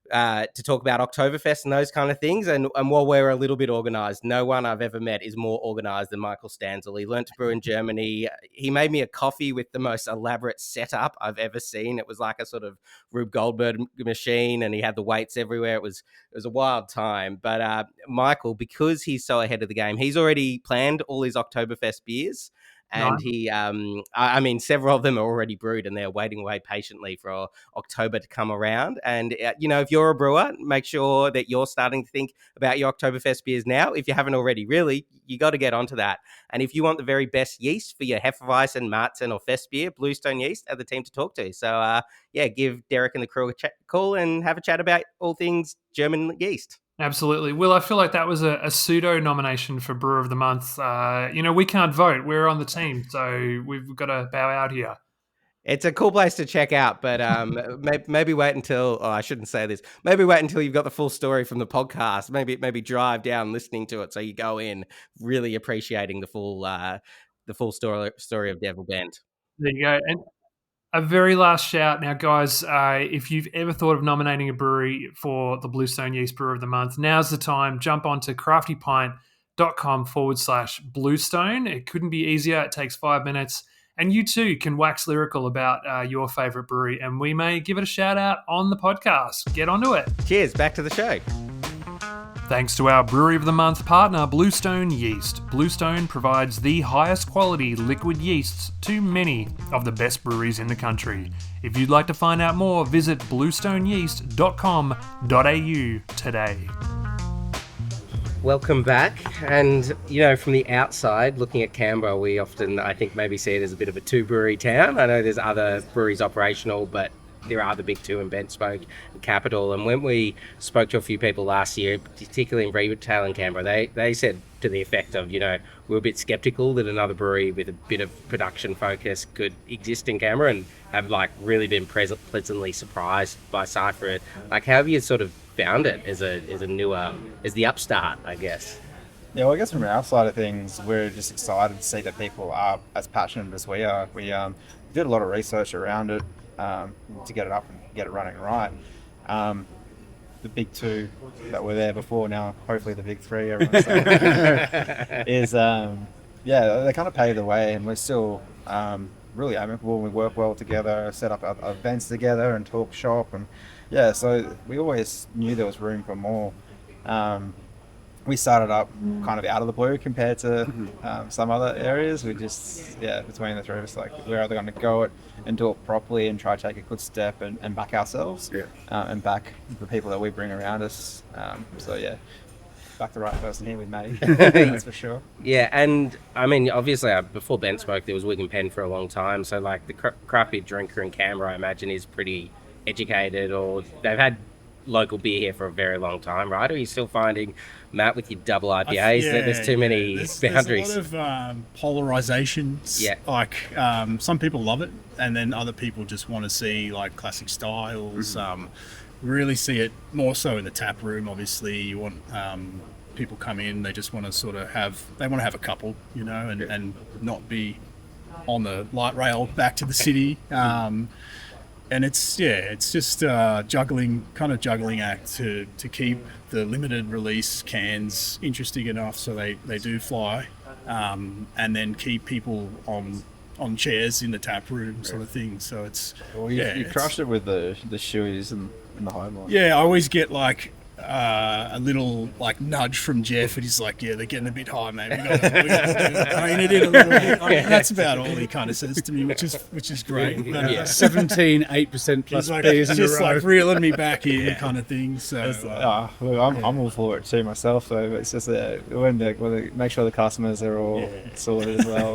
to talk about Oktoberfest and those kind of things. And while we're a little bit organised, no one I've ever met is more organised than Michael Stanzel. He learned to brew in Germany. He made me a coffee with the most elaborate setup I've ever seen. It was like a sort of Rube Goldberg machine, and he had the weights everywhere. It was a wild time. But Michael, because he's so ahead of the game, he's already planned all his Oktoberfest beers. And he, I mean, several of them are already brewed and they're waiting away patiently for October to come around. And, if you're a brewer, make sure that you're starting to think about your Oktoberfest beers now. If you haven't already, really, you got to get onto that. And if you want the very best yeast for your Hefeweizen, Marzen or Fest beer, Bluestone Yeast are the team to talk to. So, give Derek and the crew a call and have a chat about all things German yeast. Absolutely. Will, I feel like that was a pseudo nomination for Brewer of the Month. We can't vote. We're on the team, so we've got to bow out here. It's a cool place to check out, but maybe wait until, I shouldn't say this, maybe wait until you've got the full story from the podcast. Maybe drive down listening to it so you go in really appreciating the full story of Devil Bend. There you go. And a very last shout now, guys. If you've ever thought of nominating a brewery for the Bluestone Yeast Brewer of the Month, now's the time. Jump onto craftypint.com/Bluestone. It couldn't be easier. It takes 5 minutes. And you too can wax lyrical about your favourite brewery, and we may give it a shout out on the podcast. Get onto it. Cheers. Back to the show. Thanks to our Brewery of the Month partner, Bluestone Yeast. Bluestone provides the highest quality liquid yeasts to many of the best breweries in the country. If you'd like to find out more, visit bluestoneyeast.com.au today. Welcome back. And, from the outside, looking at Canberra, we often, I think, maybe see it as a bit of a two-brewery town. I know there's other breweries operational, but there are the big two in Bent, Spoke and Capital. And when we spoke to a few people last year, particularly in retail in Canberra, they said to the effect of, we're a bit skeptical that another brewery with a bit of production focus could exist in Canberra, and have really been pleasantly surprised by Cypher. How have you sort of found it as the upstart, I guess? Yeah, well, I guess from our side of things, we're just excited to see that people are as passionate as we are. We did a lot of research around it to get it up and get it running right. The big two that were there before, now hopefully the big three, everyone's saying, is they kind of paved the way, and we're still really amicable. We work well together, set up our events together and talk shop, and so we always knew there was room for more. We started up kind of out of the blue compared to some other areas. We just, between the three of us, we're either going to go it and do it properly and try to take a good step and back ourselves and back the people that we bring around us. back the right person here with Matty. That's for sure. Yeah, and I mean, obviously, before Ben spoke, there was Wig and Pen for a long time. So, like, the craft beer drinker in Canberra, I imagine, is pretty educated, or they've had local beer here for a very long time, right? Or are you still finding, Matt, with your double IPAs, that there's too many boundaries? There's a lot of polarization. Yeah. Like some people love it, and then other people just want to see like classic styles. Really see it more so in the tap room. Obviously, you want people come in, they just want to sort of have a couple, you know, and not be on the light rail back to the city. And it's just juggling act to keep the limited release cans interesting enough so they do fly, and then keep people on chairs in the tap room sort of thing. So it's you crushed it with the shoeies and the home line. Yeah, I always get like a little like nudge from Jeff, and he's like, "Yeah, they're getting a bit high, mate. We got to rein it in a little bit." I mean, that's about all he kind of says to me, which is great. But, 8% plus like, beers in a just row. like reeling me back in, kind of thing. So I'm all for it too myself. So it's just make sure the customers are all sorted as well.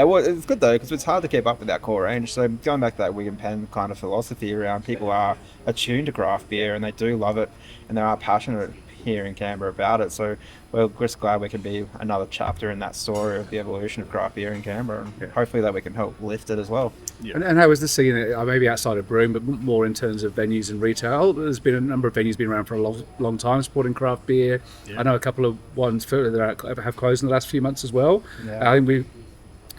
Well, it's good though because it's hard to keep up with that core range. So going back to that Wig and Pen kind of philosophy around, people are attuned to craft beer and they do love it, and they are passionate here in Canberra about it. So we're just glad we can be another chapter in that story of the evolution of craft beer in Canberra, and hopefully that we can help lift it as well. And how is the scene, maybe outside of brewing, but more in terms of venues and retail? There's been a number of venues been around for a long time supporting craft beer. I know a couple of ones that have closed in the last few months as well. I think we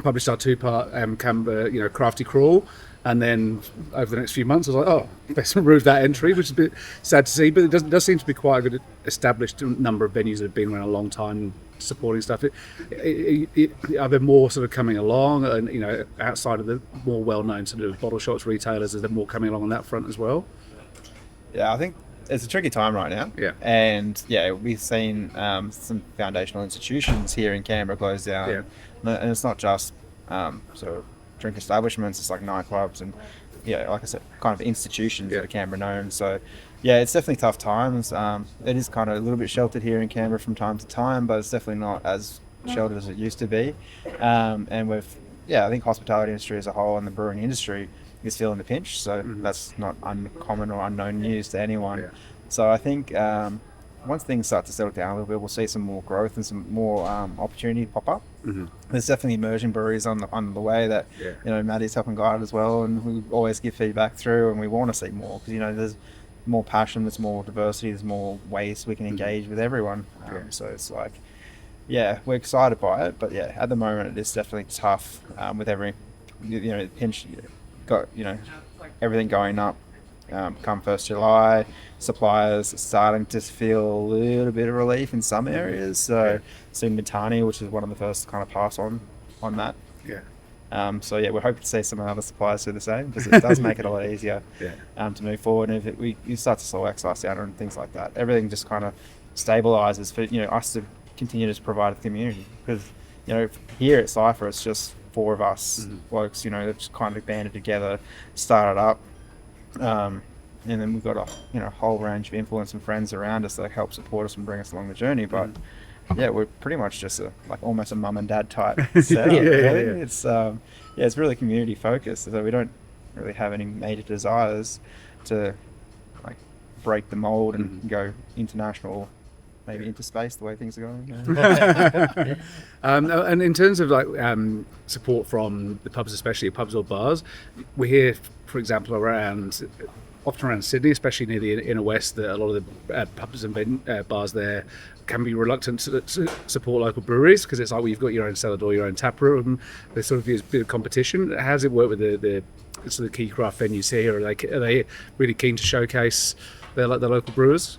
published our two-part Canberra, Crafty Crawl. And then over the next few months, I was like, oh, let's remove that entry, which is a bit sad to see. But it does seem to be quite a good established number of venues that have been around a long time supporting stuff. Are there more sort of coming along? And, outside of the more well-known sort of bottle shops, retailers, is there more coming along on that front as well? Yeah, I think it's a tricky time right now. Yeah. And, we've seen some foundational institutions here in Canberra close down. Yeah. And it's not just sort of drink establishments, it's like nightclubs and like I said, kind of institutions that are Canberra known. So it's definitely tough times. It is kind of a little bit sheltered here in Canberra from time to time, but it's definitely not as sheltered as it used to be. And I think hospitality industry as a whole and the brewing industry is feeling the pinch, so that's not uncommon or unknown news to anyone. So I think once things start to settle down a little bit, we'll see some more growth and some more opportunity pop up. There's definitely emerging breweries on the way that Matty's helping guide as well, and we always give feedback through, and we want to see more because there's more passion, there's more diversity, there's more ways we can engage with everyone. So it's like, we're excited by it, but at the moment it is definitely tough with every pinch. Got everything going up. Come 1st July, suppliers are starting to feel a little bit of relief in some areas. So, seeing Mitani, which is one of the first to kind of pass on that. We're hoping to see some other suppliers do the same because it does make it a lot easier to move forward. And if you start to slow excise down and things like that, everything just kind of stabilizes for us to continue to provide the community. Because here at Cypher, it's just 4 of us blokes, that just kind of banded together, started up. And then we've got a whole range of influence and friends around us that help support us and bring us along the journey. But we're pretty much just almost a mum and dad type setup. Really. It's really community focused, so we don't really have any major desires to break the mold and go international, maybe into space the way things are going. And in terms of support from the pubs, especially pubs or bars, we hear, for example, often around Sydney, especially near the inner west, that a lot of the pubs and bars there can be reluctant to support local breweries because it's like, well, you've got your own cellar door, your own tap room. There's sort of a bit of competition. How does it work with the sort of key craft venues here? Are they really keen to showcase their local brewers?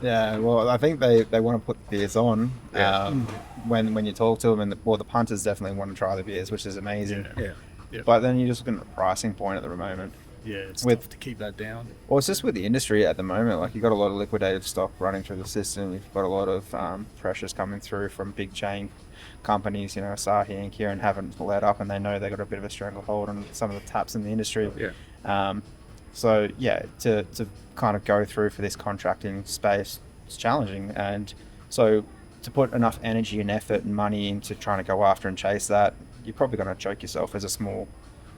Yeah, well, I think they want to put the beers on when you talk to them, and the punters definitely want to try the beers, which is amazing. But then you're just looking at the pricing point at the moment. It's tough to keep that down. Well, it's just with the industry at the moment. You've got a lot of liquidated stock running through the system. You've got a lot of pressures coming through from big chain companies. Asahi and Kirin haven't let up, and they know they've got a bit of a stranglehold on some of the taps in the industry. To kind of go through for this contracting space, it's challenging. And so to put enough energy and effort and money into trying to go after and chase that, you're probably going to choke yourself as a small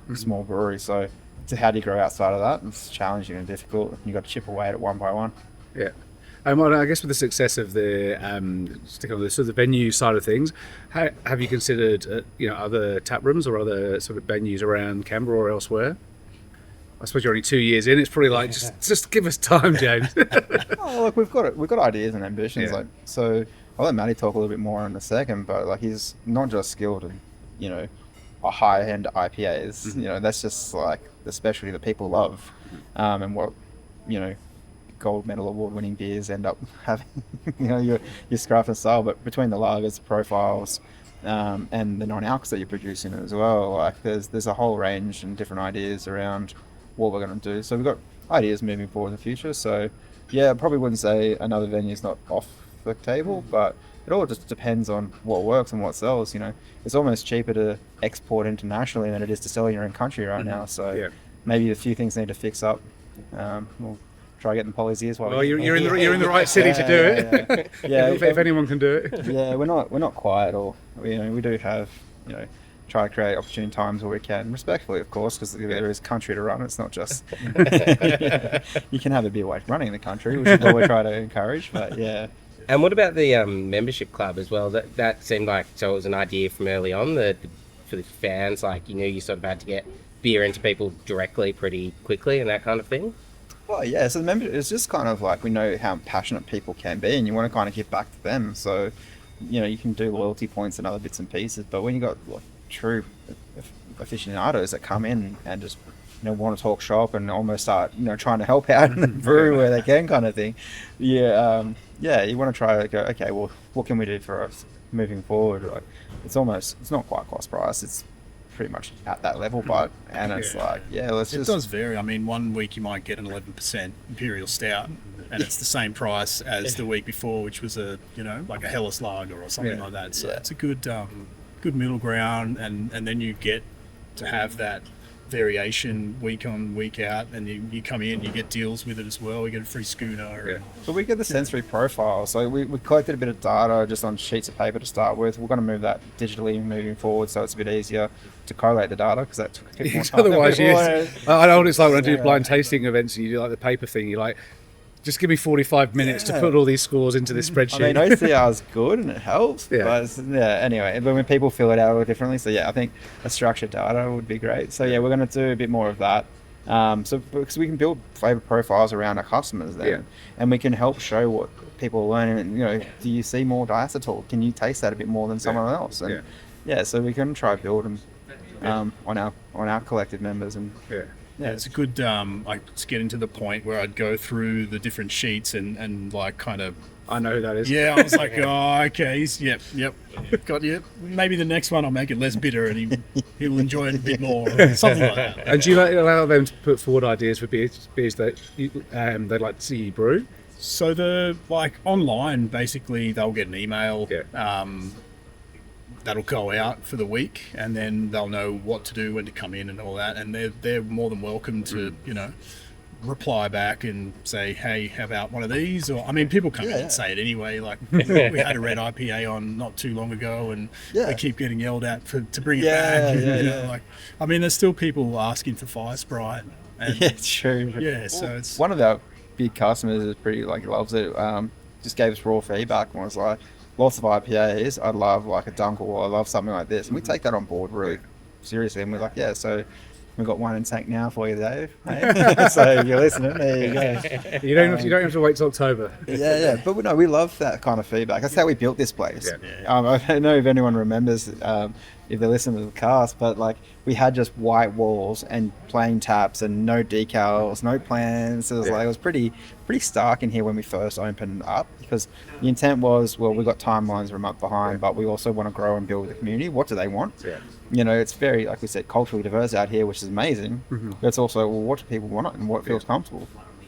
brewery. So how do you grow outside of that? It's challenging and difficult. You've got to chip away at it one by one. Yeah. Well, I guess with the success of the sticking on the sort of the venue side of things, have you considered other tap rooms or other sort of venues around Canberra or elsewhere? I suppose you're only 2 years in. It's probably like just give us time, James. Oh, look, we've got ideas and ambitions. Yeah. So I'll let Matty talk a little bit more in a second. But like, he's not just skilled in high end IPAs. That's just like the specialty that people love, and what gold medal award winning beers end up having. Your Scruff style. But between the lagers, the profiles, and the non-alcs that you're producing as well, like there's a whole range and different ideas around what we're going to do. So we've got ideas moving forward in the future. So yeah, I probably wouldn't say another venue is not off the table, but it all just depends on what works and what sells. It's almost cheaper to export internationally than it is to sell in your own country right now. So maybe a few things need to fix up. We'll try getting Polly's ears while you're in the right city to do it. Yeah. if anyone can do it. Yeah, we're not quiet, or we do have try to create opportune times where we can, respectfully, of course, because there is country to run. It's not just you can have a beer weight running in the country, which is what we try to encourage. But yeah. And what about the membership club as well? That seemed like, so it was an idea from early on for the fans, like you sort of had to get beer into people directly pretty quickly and that kind of thing. Well, yeah, so the membership is just kind of like, we know how passionate people can be, and you want to kind of give back to them. So, you can do loyalty points and other bits and pieces, but when you got like true aficionados that come in and just want to talk shop and almost start trying to help out in the brewery where they can, kind of thing. You want to try to go, okay, well, what can we do for us moving forward? Like, it's not quite cost price. It's pretty much at that level, but it's like, it does vary. I mean, one week you might get an 11% Imperial Stout, and it's the same price as the week before, which was like a Helles Lager or something like that. So it's a good middle ground, and then you get to have that variation week on, week out, and you come in, you get deals with it as well. You get a free schooner. So we get the sensory profile. So we collected a bit of data just on sheets of paper to start with. We're going to move that digitally moving forward, so it's a bit easier to collate the data, because that took a bit more time. Otherwise, I know what it's like when I do blind tasting events and you do like the paper thing. You're like, just give me 45 minutes to put all these scores into this spreadsheet. I mean, OCR is good and it helps, but anyway, but when people fill it out all differently, so I think a structured data would be great. So we're going to do a bit more of that. So because we can build flavor profiles around our customers then, and we can help show what people are learning. Do you see more diacetyl? Can you taste that a bit more than someone else? And so we can try build them on our collective members. And yeah, it's a good, it's getting to the point where I'd go through the different sheets and like kind of... I know who that is. Yeah, I was like, oh, okay, yep, got you. Maybe the next one I'll make it less bitter and he'll enjoy it a bit more, or something like that. And do you allow them to put forward ideas for beers that they'd like to see you brew? So online, basically, they'll get an email. That'll go out for the week, and then they'll know what to do, when to come in and all that, and they're more than welcome to reply back and say, hey, how about one of these? Or I mean, people come in and say it anyway, like we had a red IPA on not too long ago, and they keep getting yelled at to bring it back. I mean, there's still people asking for Fire Sprite, and true. So it's one of our big customers is pretty loves it. Just gave us raw feedback and was like, lots of IPAs, I'd love like a Dunkel, or I love something like this. And we take that on board really seriously. And we're like, so we've got one in tank now for you, Dave. So if you're listening, there you go. You don't have to wait till October. But we love that kind of feedback. That's how we built this place. I don't know if anyone remembers, if they listen to the cast, but like we had just white walls and plain taps and no decals, no plans. It was pretty stark in here when we first opened up, because the intent was, well, we've got timelines, we're a month behind, but we also want to grow and build the community. What do they want? It's very, like we said, culturally diverse out here, which is amazing. But it's also, well, what do people want and what feels comfortable?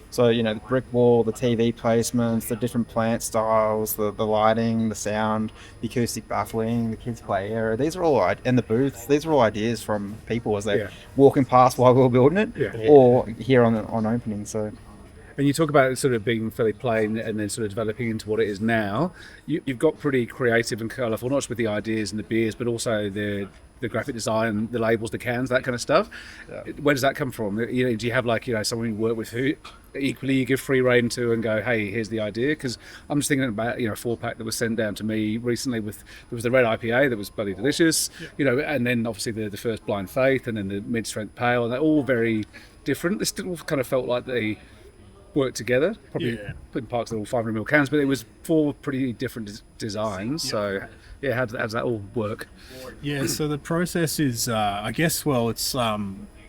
So, the brick wall, the TV placements, the different plant styles, the lighting, the sound, the acoustic baffling, the kids' play area, these are all, and the booths, these are all ideas from people as they're walking past while we were building it, or here on opening. So, And you talk about it sort of being fairly plain and then sort of developing into what it is now. You've got pretty creative and colourful, not just with the ideas and the beers, but also the graphic design, the labels, the cans, that kind of stuff. Where does that come from? You know, do you have like, you know, someone you work with who equally you give free rein to and go, hey, here's the idea? Because I'm just thinking about, you know, a 4-pack that was sent down to me recently there was the red IPA that was bloody delicious, you know, and then obviously the first Blind Faith and then the mid-strength pale, and they're all very different. They still kind of felt like they worked together, probably put in parks they're all 500ml cans, but it was 4 pretty different designs. So yeah, how does that all work? Yeah, so the process is, I guess, well, it's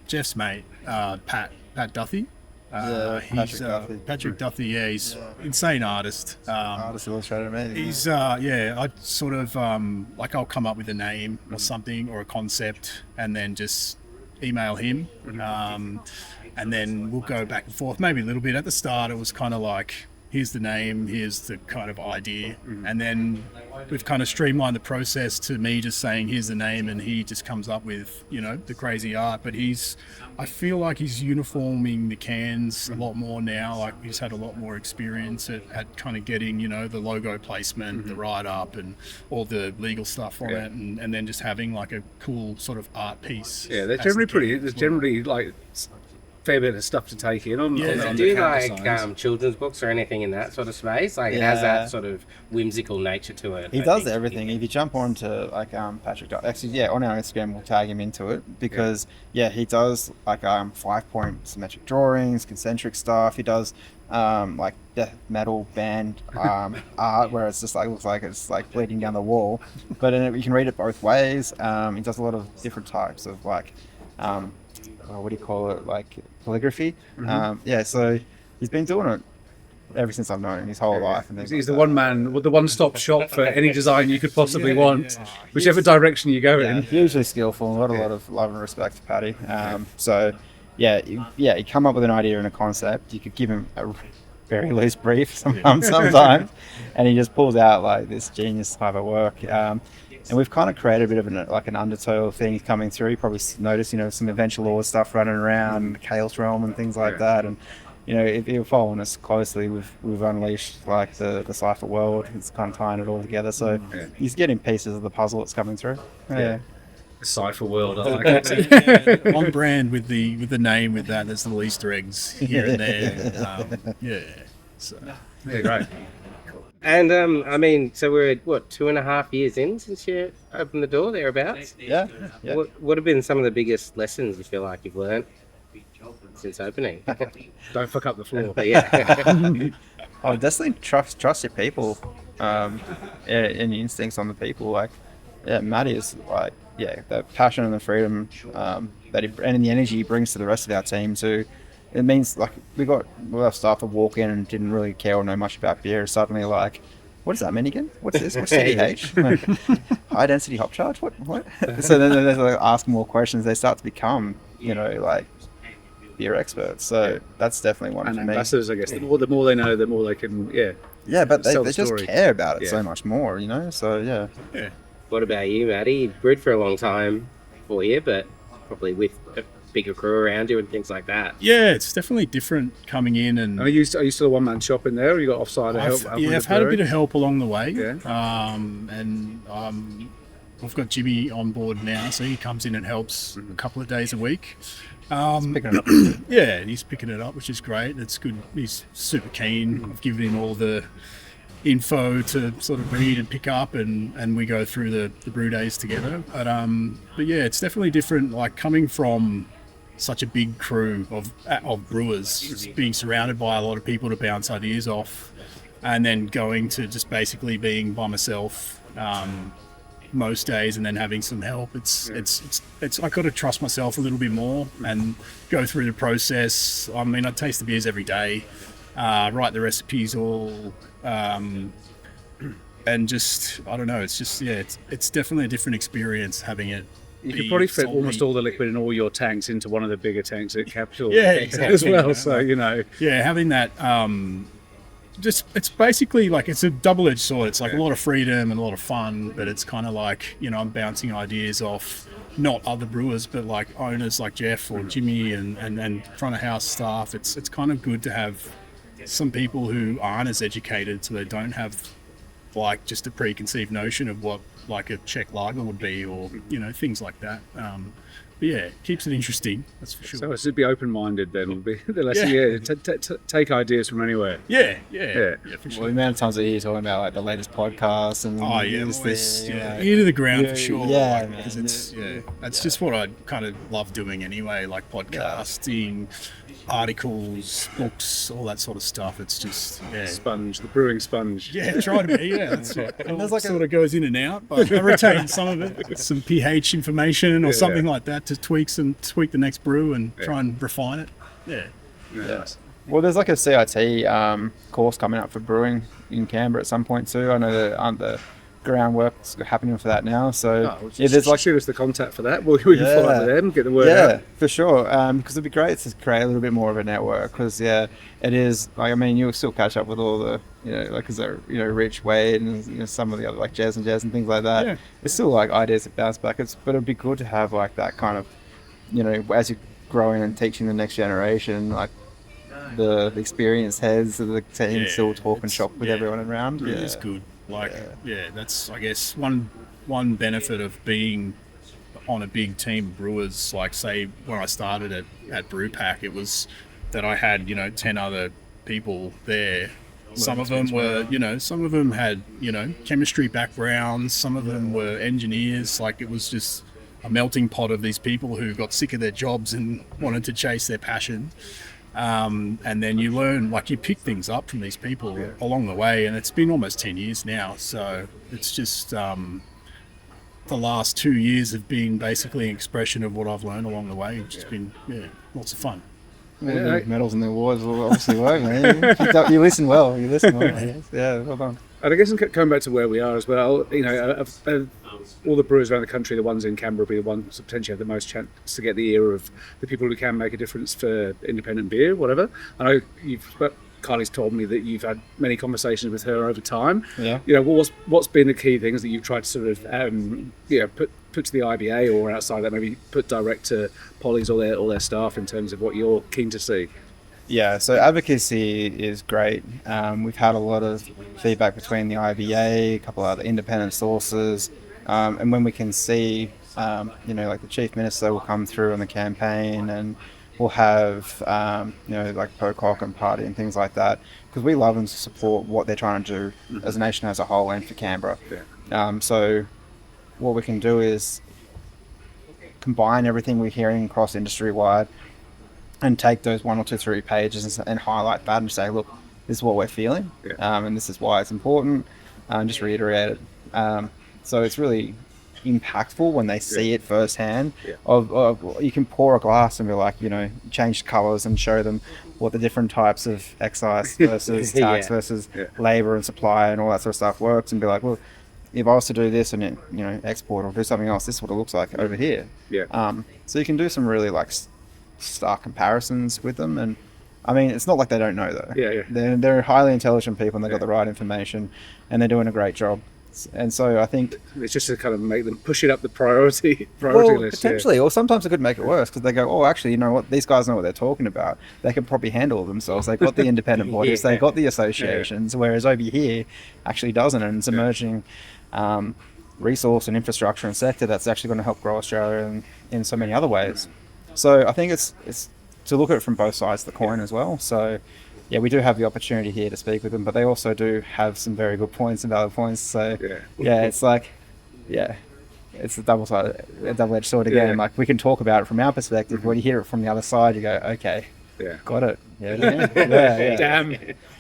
Jeff's mate, Pat Duthie. Patrick Duthie. Yeah, he's insane artist. Artist illustrator, man. He's I sort of like I'll come up with a name or something or a concept and then just email him, and then we'll go back and forth. Maybe a little bit at the start. It was kind of like, here's the name, here's the kind of idea, and then we've kind of streamlined the process to me just saying here's the name, and he just comes up with, you know, the crazy art. But I feel like he's uniforming the cans a lot more now. Like, he's had a lot more experience at kind of getting, you know, the logo placement, the write-up, and all the legal stuff on it, and then just having like a cool sort of art piece. Yeah, they're generally pretty. There's generally like fair bit of stuff to take in on. Does it do like children's books or anything in that sort of space? Like, it has that sort of whimsical nature to it. He does everything. If you jump onto like Patrick, actually, on our Instagram we'll tag him into it, because he does like 5-point symmetric drawings, concentric stuff. He does like death metal band art where it's just like looks like it's like bleeding down the wall, but you can read it both ways. He does a lot of different types of like what do you call it, like calligraphy. So he's been doing it ever since I've known him, his whole life. And he's the one-stop shop for any design you could possibly want, whichever direction you go in. Hugely skillful. Got a lot of love and respect for Paddy. You come up with an idea and a concept. You could give him a very loose brief sometimes, and he just pulls out like this genius type of work. And we've kind of created a bit of an undertow thing coming through. You probably noticed, you know, some Adventure Lore stuff running around, Chaos Realm and things like that. And, you know, if you're following us closely, we've unleashed like the Cypher world. It's kind of tying it all together. So he's getting pieces of the puzzle that's coming through. The Cypher world, I like it. On brand with the name, with that. There's little Easter eggs here and there. Great. And I mean, so we're at 2.5 years in since you opened the door, thereabouts. Yeah. What have been some of the biggest lessons you feel like you've learned since opening? Don't fuck up the floor. Definitely trust your people, and your instincts on the people. Like, Matty is like, the passion and the freedom and the energy he brings to the rest of our team too. It means like we have staff that walk in and didn't really care or know much about beer. Suddenly, like, what does that mean again? What's this? What's CDH? High density hop charge? What? So then they like, ask more questions. They start to become, you know, like beer experts. So that's definitely one and for me. Ambassadors, I guess. The more they know, the more they can. Yeah, but they just story. care about it so much more, you know. So yeah. What about you, Matty? You brewed for a long time for you, but probably with a bigger crew around you and things like that. Yeah, it's definitely different coming in. And are you still a one-man shop in there, or you got offside help? I've had a bit of help along the way. We've got Jimmy on board now, so he comes in and helps a couple of days a week. Picking it up. He's picking it up, which is great. It's good. He's super keen. I've given him all the info to sort of read and pick up, and we go through the brew days together. But yeah, it's definitely different. Like coming from such a big crew of brewers, being surrounded by a lot of people to bounce ideas off, and then going to just basically being by myself most days, and then having some help. It's I got to trust myself a little bit more and go through the process. I mean, I taste the beers every day, write the recipes all, and just I don't know. It's just it's definitely a different experience having it. You could probably fit almost all the liquid in all your tanks into one of the bigger tanks at Capital. Exactly. As well. So having that. It's basically like it's a double-edged sword. It's like a lot of freedom and a lot of fun, but it's kind of like, you know, I'm bouncing ideas off not other brewers, but like owners like Jeff or Jimmy and front of house staff. It's kind of good to have some people who aren't as educated, so they don't have like just a preconceived notion of what like a Czech lager would be, or things like that. But yeah, it keeps it interesting, that's for sure. So it's to be open-minded then. Take ideas from anywhere. Yeah, Well, for the sure. amount of times I hear you talking about like the latest podcast and Oh yeah, this, always, like, ear to the ground for sure. yeah, like, man. because it's that's just what I kind of love doing anyway, like podcasting, articles, books, all that sort of stuff. It's just Sponge, the brewing sponge. yeah, try to be. Yeah, that's it. And there's It like sort of goes in and out, but I retain some of it, some pH information or something like that to tweak the next brew and try and refine it. Yeah. Well, there's like a CIT course coming up for brewing in Canberra at some point too. I know that aren't the groundwork's happening for that now. So there's like shoot us the contact for that. We can follow up with them, get the word out. for sure. Because it'd be great to create a little bit more of a network. Because it is like, I mean, you'll still catch up with all the like Rich Wade and some of the other like Jazz and things like that. Yeah. It's still like ideas that bounce back. But it'd be good to have like that kind of as you're growing and teaching the next generation, like the experienced heads of the team still talk and shop with everyone around. It is good. Like, that's, I guess, one benefit of being on a big team of brewers. Like, say, when I started at Brewpack, it was that I had, 10 other people there. Some of them were, some of them had, chemistry backgrounds. Some of them were engineers. Like, it was just a melting pot of these people who got sick of their jobs and wanted to chase their passion. And then you learn, like, you pick things up from these people along the way, and it's been almost 10 years now. So it's just the last 2 years have been basically an expression of what I've learned along the way, which has been lots of fun. The medals and the awards will obviously work, man. You listen well. Yeah, well done. And I guess coming back to where we are as well, all the brewers around the country, the ones in Canberra will be the ones that potentially have the most chance to get the ear of the people who can make a difference for independent beer, whatever. I know Kylie's told me that you've had many conversations with her over time. Yeah. What's been the key things that you've tried to sort of put to the IBA or outside that, maybe put direct to Polly's or their staff in terms of what you're keen to see? Yeah, so advocacy is great. We've had a lot of feedback between the IBA, a couple of other independent sources, and when we can see, like the Chief Minister will come through on the campaign, and we'll have, like POCOC and Party and things like that, because we love and support what they're trying to do as a nation as a whole and for Canberra. Yeah. So what we can do is combine everything we're hearing across industry-wide and take those 1 or 2, 3 pages and highlight that and say, look, this is what we're feeling, and this is why it's important, and just reiterate it. So it's really impactful when they see it firsthand. Of you can pour a glass and be like, change colours and show them what the different types of excise versus tax versus labour and supply and all that sort of stuff works, and be like, well, if I was to do this and export or do something else, this is what it looks like over here. So you can do some really like stark comparisons with them, and I mean, it's not like they don't know though. They're highly intelligent people, and they've got the right information, and they're doing a great job. And so I think it's just to kind of make them push it up the priority list. Potentially, or sometimes it could make it worse, because they go, oh, actually, you know what, these guys know what they're talking about. They can probably handle it themselves. They've got the independent bodies, they've got the associations, whereas over here actually doesn't, and it's emerging resource and infrastructure and sector that's actually going to help grow Australia in so many other ways. So I think it's to look at it from both sides of the coin as well. So yeah, we do have the opportunity here to speak with them, but they also do have some very good points and valid points. So it's like, it's a double-edged sword again. Like, we can talk about it from our perspective, but when you hear it from the other side, you go, okay, got it. Damn.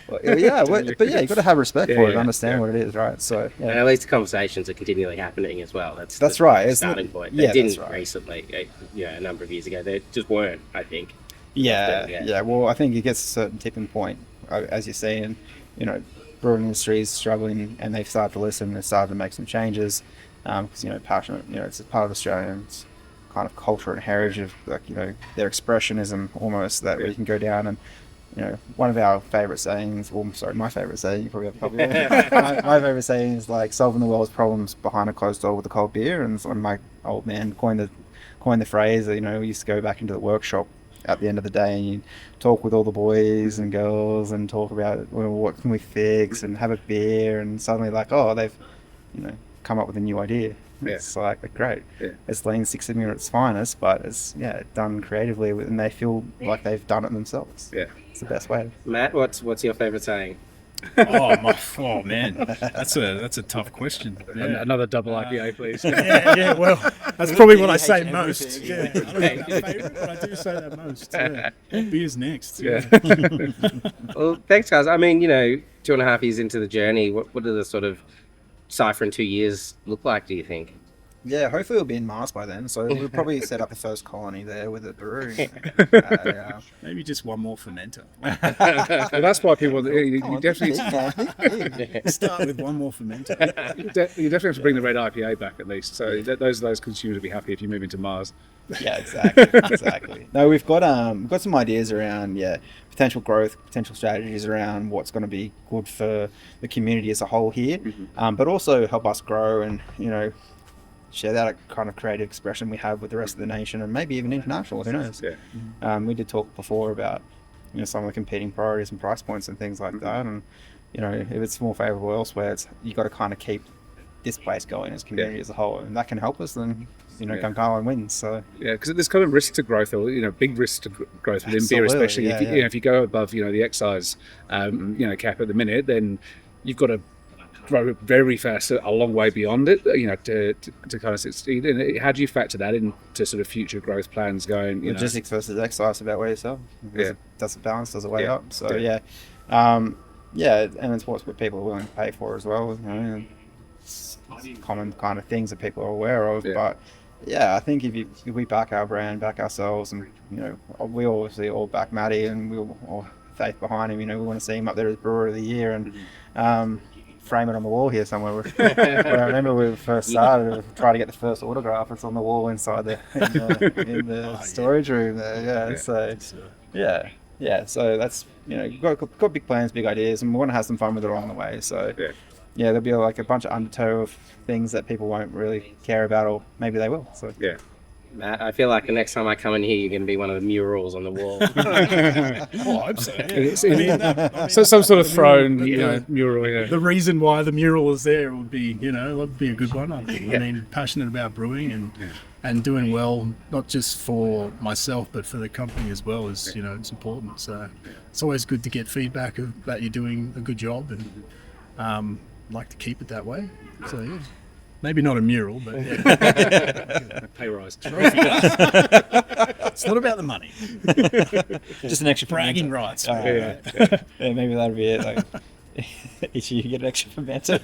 But you got to have respect for it and understand what it is, right? So And at least the conversations are continually happening as well. That's right. The starting point. They didn't recently, a number of years ago. They just weren't, I think. Well, I think it gets a certain tipping point, as you're saying. Brewing industry is struggling, and they've started to listen. They've started to make some changes because passionate. It's a part of Australians' kind of culture and heritage of their expressionism almost, that we can go down and. One of our favourite sayings, my favourite saying, you probably have a couple of my favourite saying is like solving the world's problems behind a closed door with a cold beer. And so my old man coined the phrase, we used to go back into the workshop at the end of the day, and you talk with all the boys and girls and talk about, well, what can we fix, and have a beer, and suddenly like, oh, they've, come up with a new idea. Yeah. It's like great. Yeah. It's Lean Six Sigma at its finest, but it's done creatively, and they feel like they've done it themselves. Yeah. It's the best way. Matt, what's your favourite saying? Oh man, that's a tough question. Yeah. Another double IPA, please. yeah. Well, that's probably what I say Everything. most. Yeah, I don't have a favourite, but I do say that most. Yeah. Beer's next. Yeah. Well, thanks, guys. I mean, 2.5 years into the journey, what do the sort of Cypher in 2 years look like, do you think? Yeah, hopefully we'll be in Mars by then, so we'll probably set up the first colony there with a brewery. Maybe just one more fermenter. Well, that's why people. You definitely Start with one more fermenter. you definitely have to bring the red IPA back at least. So those consumers will be happy if you move into Mars. Yeah, exactly. No, we've got some ideas around potential growth, potential strategies around what's going to be good for the community as a whole here, but also help us grow and share that kind of creative expression we have with the rest of the nation, and maybe even international. Who knows? Yeah. We did talk before about some of the competing priorities and price points and things like that, and if it's more favourable elsewhere, you got to kind of keep this place going as a community as a whole, and that can help us. Then Gungahlin wins. So because there's kind of risk to growth, or big risks to growth within beer, especially if you go above the excise cap at the minute, then you've got to grow very fast, a long way beyond it, to kind of succeed. And how do you factor that into sort of future growth plans going? Logistics versus excise, about where you sell. Does it balance? Does it weigh up? So and it's what people are willing to pay for as well. It's common kind of things that people are aware of, but I think if we back our brand, back ourselves, and we obviously all back Matty, and we all faith behind him. We want to see him up there as Brewer of the Year, and frame it on the wall here somewhere. Where I remember when we first started, we tried to get the first autograph. It's on the wall inside in the storage room there. So that's got big plans, big ideas, and we want to have some fun with it along the way. So there'll be like a bunch of undertow of things that people won't really care about, or maybe they will. So Matt, I feel like the next time I come in here, you're going to be one of the murals on the wall. I hope so. So some sort of throne, mural. Yeah. The reason why the mural is there would be, that'd be a good one. I think. I mean, passionate about brewing and doing well, not just for myself but for the company as well. Is it's important. So it's always good to get feedback that you're doing a good job, and like to keep it that way. So maybe not a mural, but Pay rise. It's not about the money. just an extra Bragging rights. Maybe that'll be it. Like, each year you get an extra fermenter.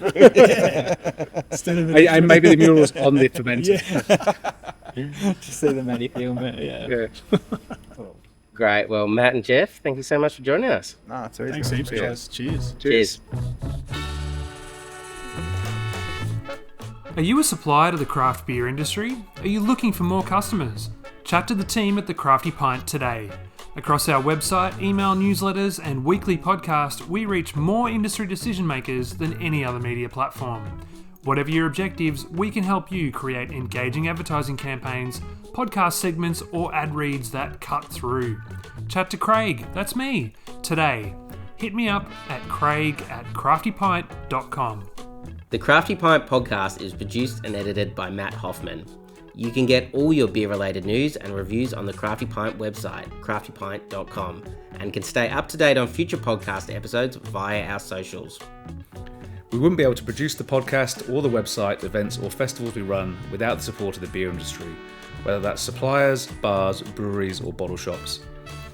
Instead of And maybe the mural's on the fermenter. to see the Matty film. Great. Well, Matt and Jeff, thank you so much for joining us. No, it's very Thanks heaps, guys. Cheers. Cheers. Are you a supplier to the craft beer industry? Are you looking for more customers? Chat to the team at the Crafty Pint today. Across our website, email newsletters, and weekly podcast, we reach more industry decision makers than any other media platform. Whatever your objectives, we can help you create engaging advertising campaigns, podcast segments, or ad reads that cut through. Chat to Craig, that's me, today. Hit me up at craig@craftypint.com. The Crafty Pint podcast is produced and edited by Matt Hoffman. You can get all your beer-related news and reviews on the Crafty Pint website, craftypint.com, and can stay up to date on future podcast episodes via our socials. We wouldn't be able to produce the podcast or the website, events or festivals we run without the support of the beer industry, whether that's suppliers, bars, breweries or bottle shops.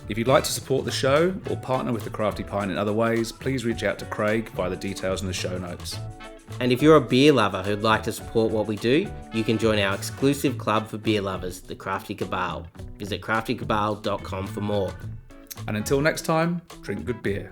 If you'd like to support the show or partner with the Crafty Pint in other ways, please reach out to Craig via the details in the show notes. And if you're a beer lover who'd like to support what we do, you can join our exclusive club for beer lovers, the Crafty Cabal. Visit craftykabal.com for more. And until next time, drink good beer.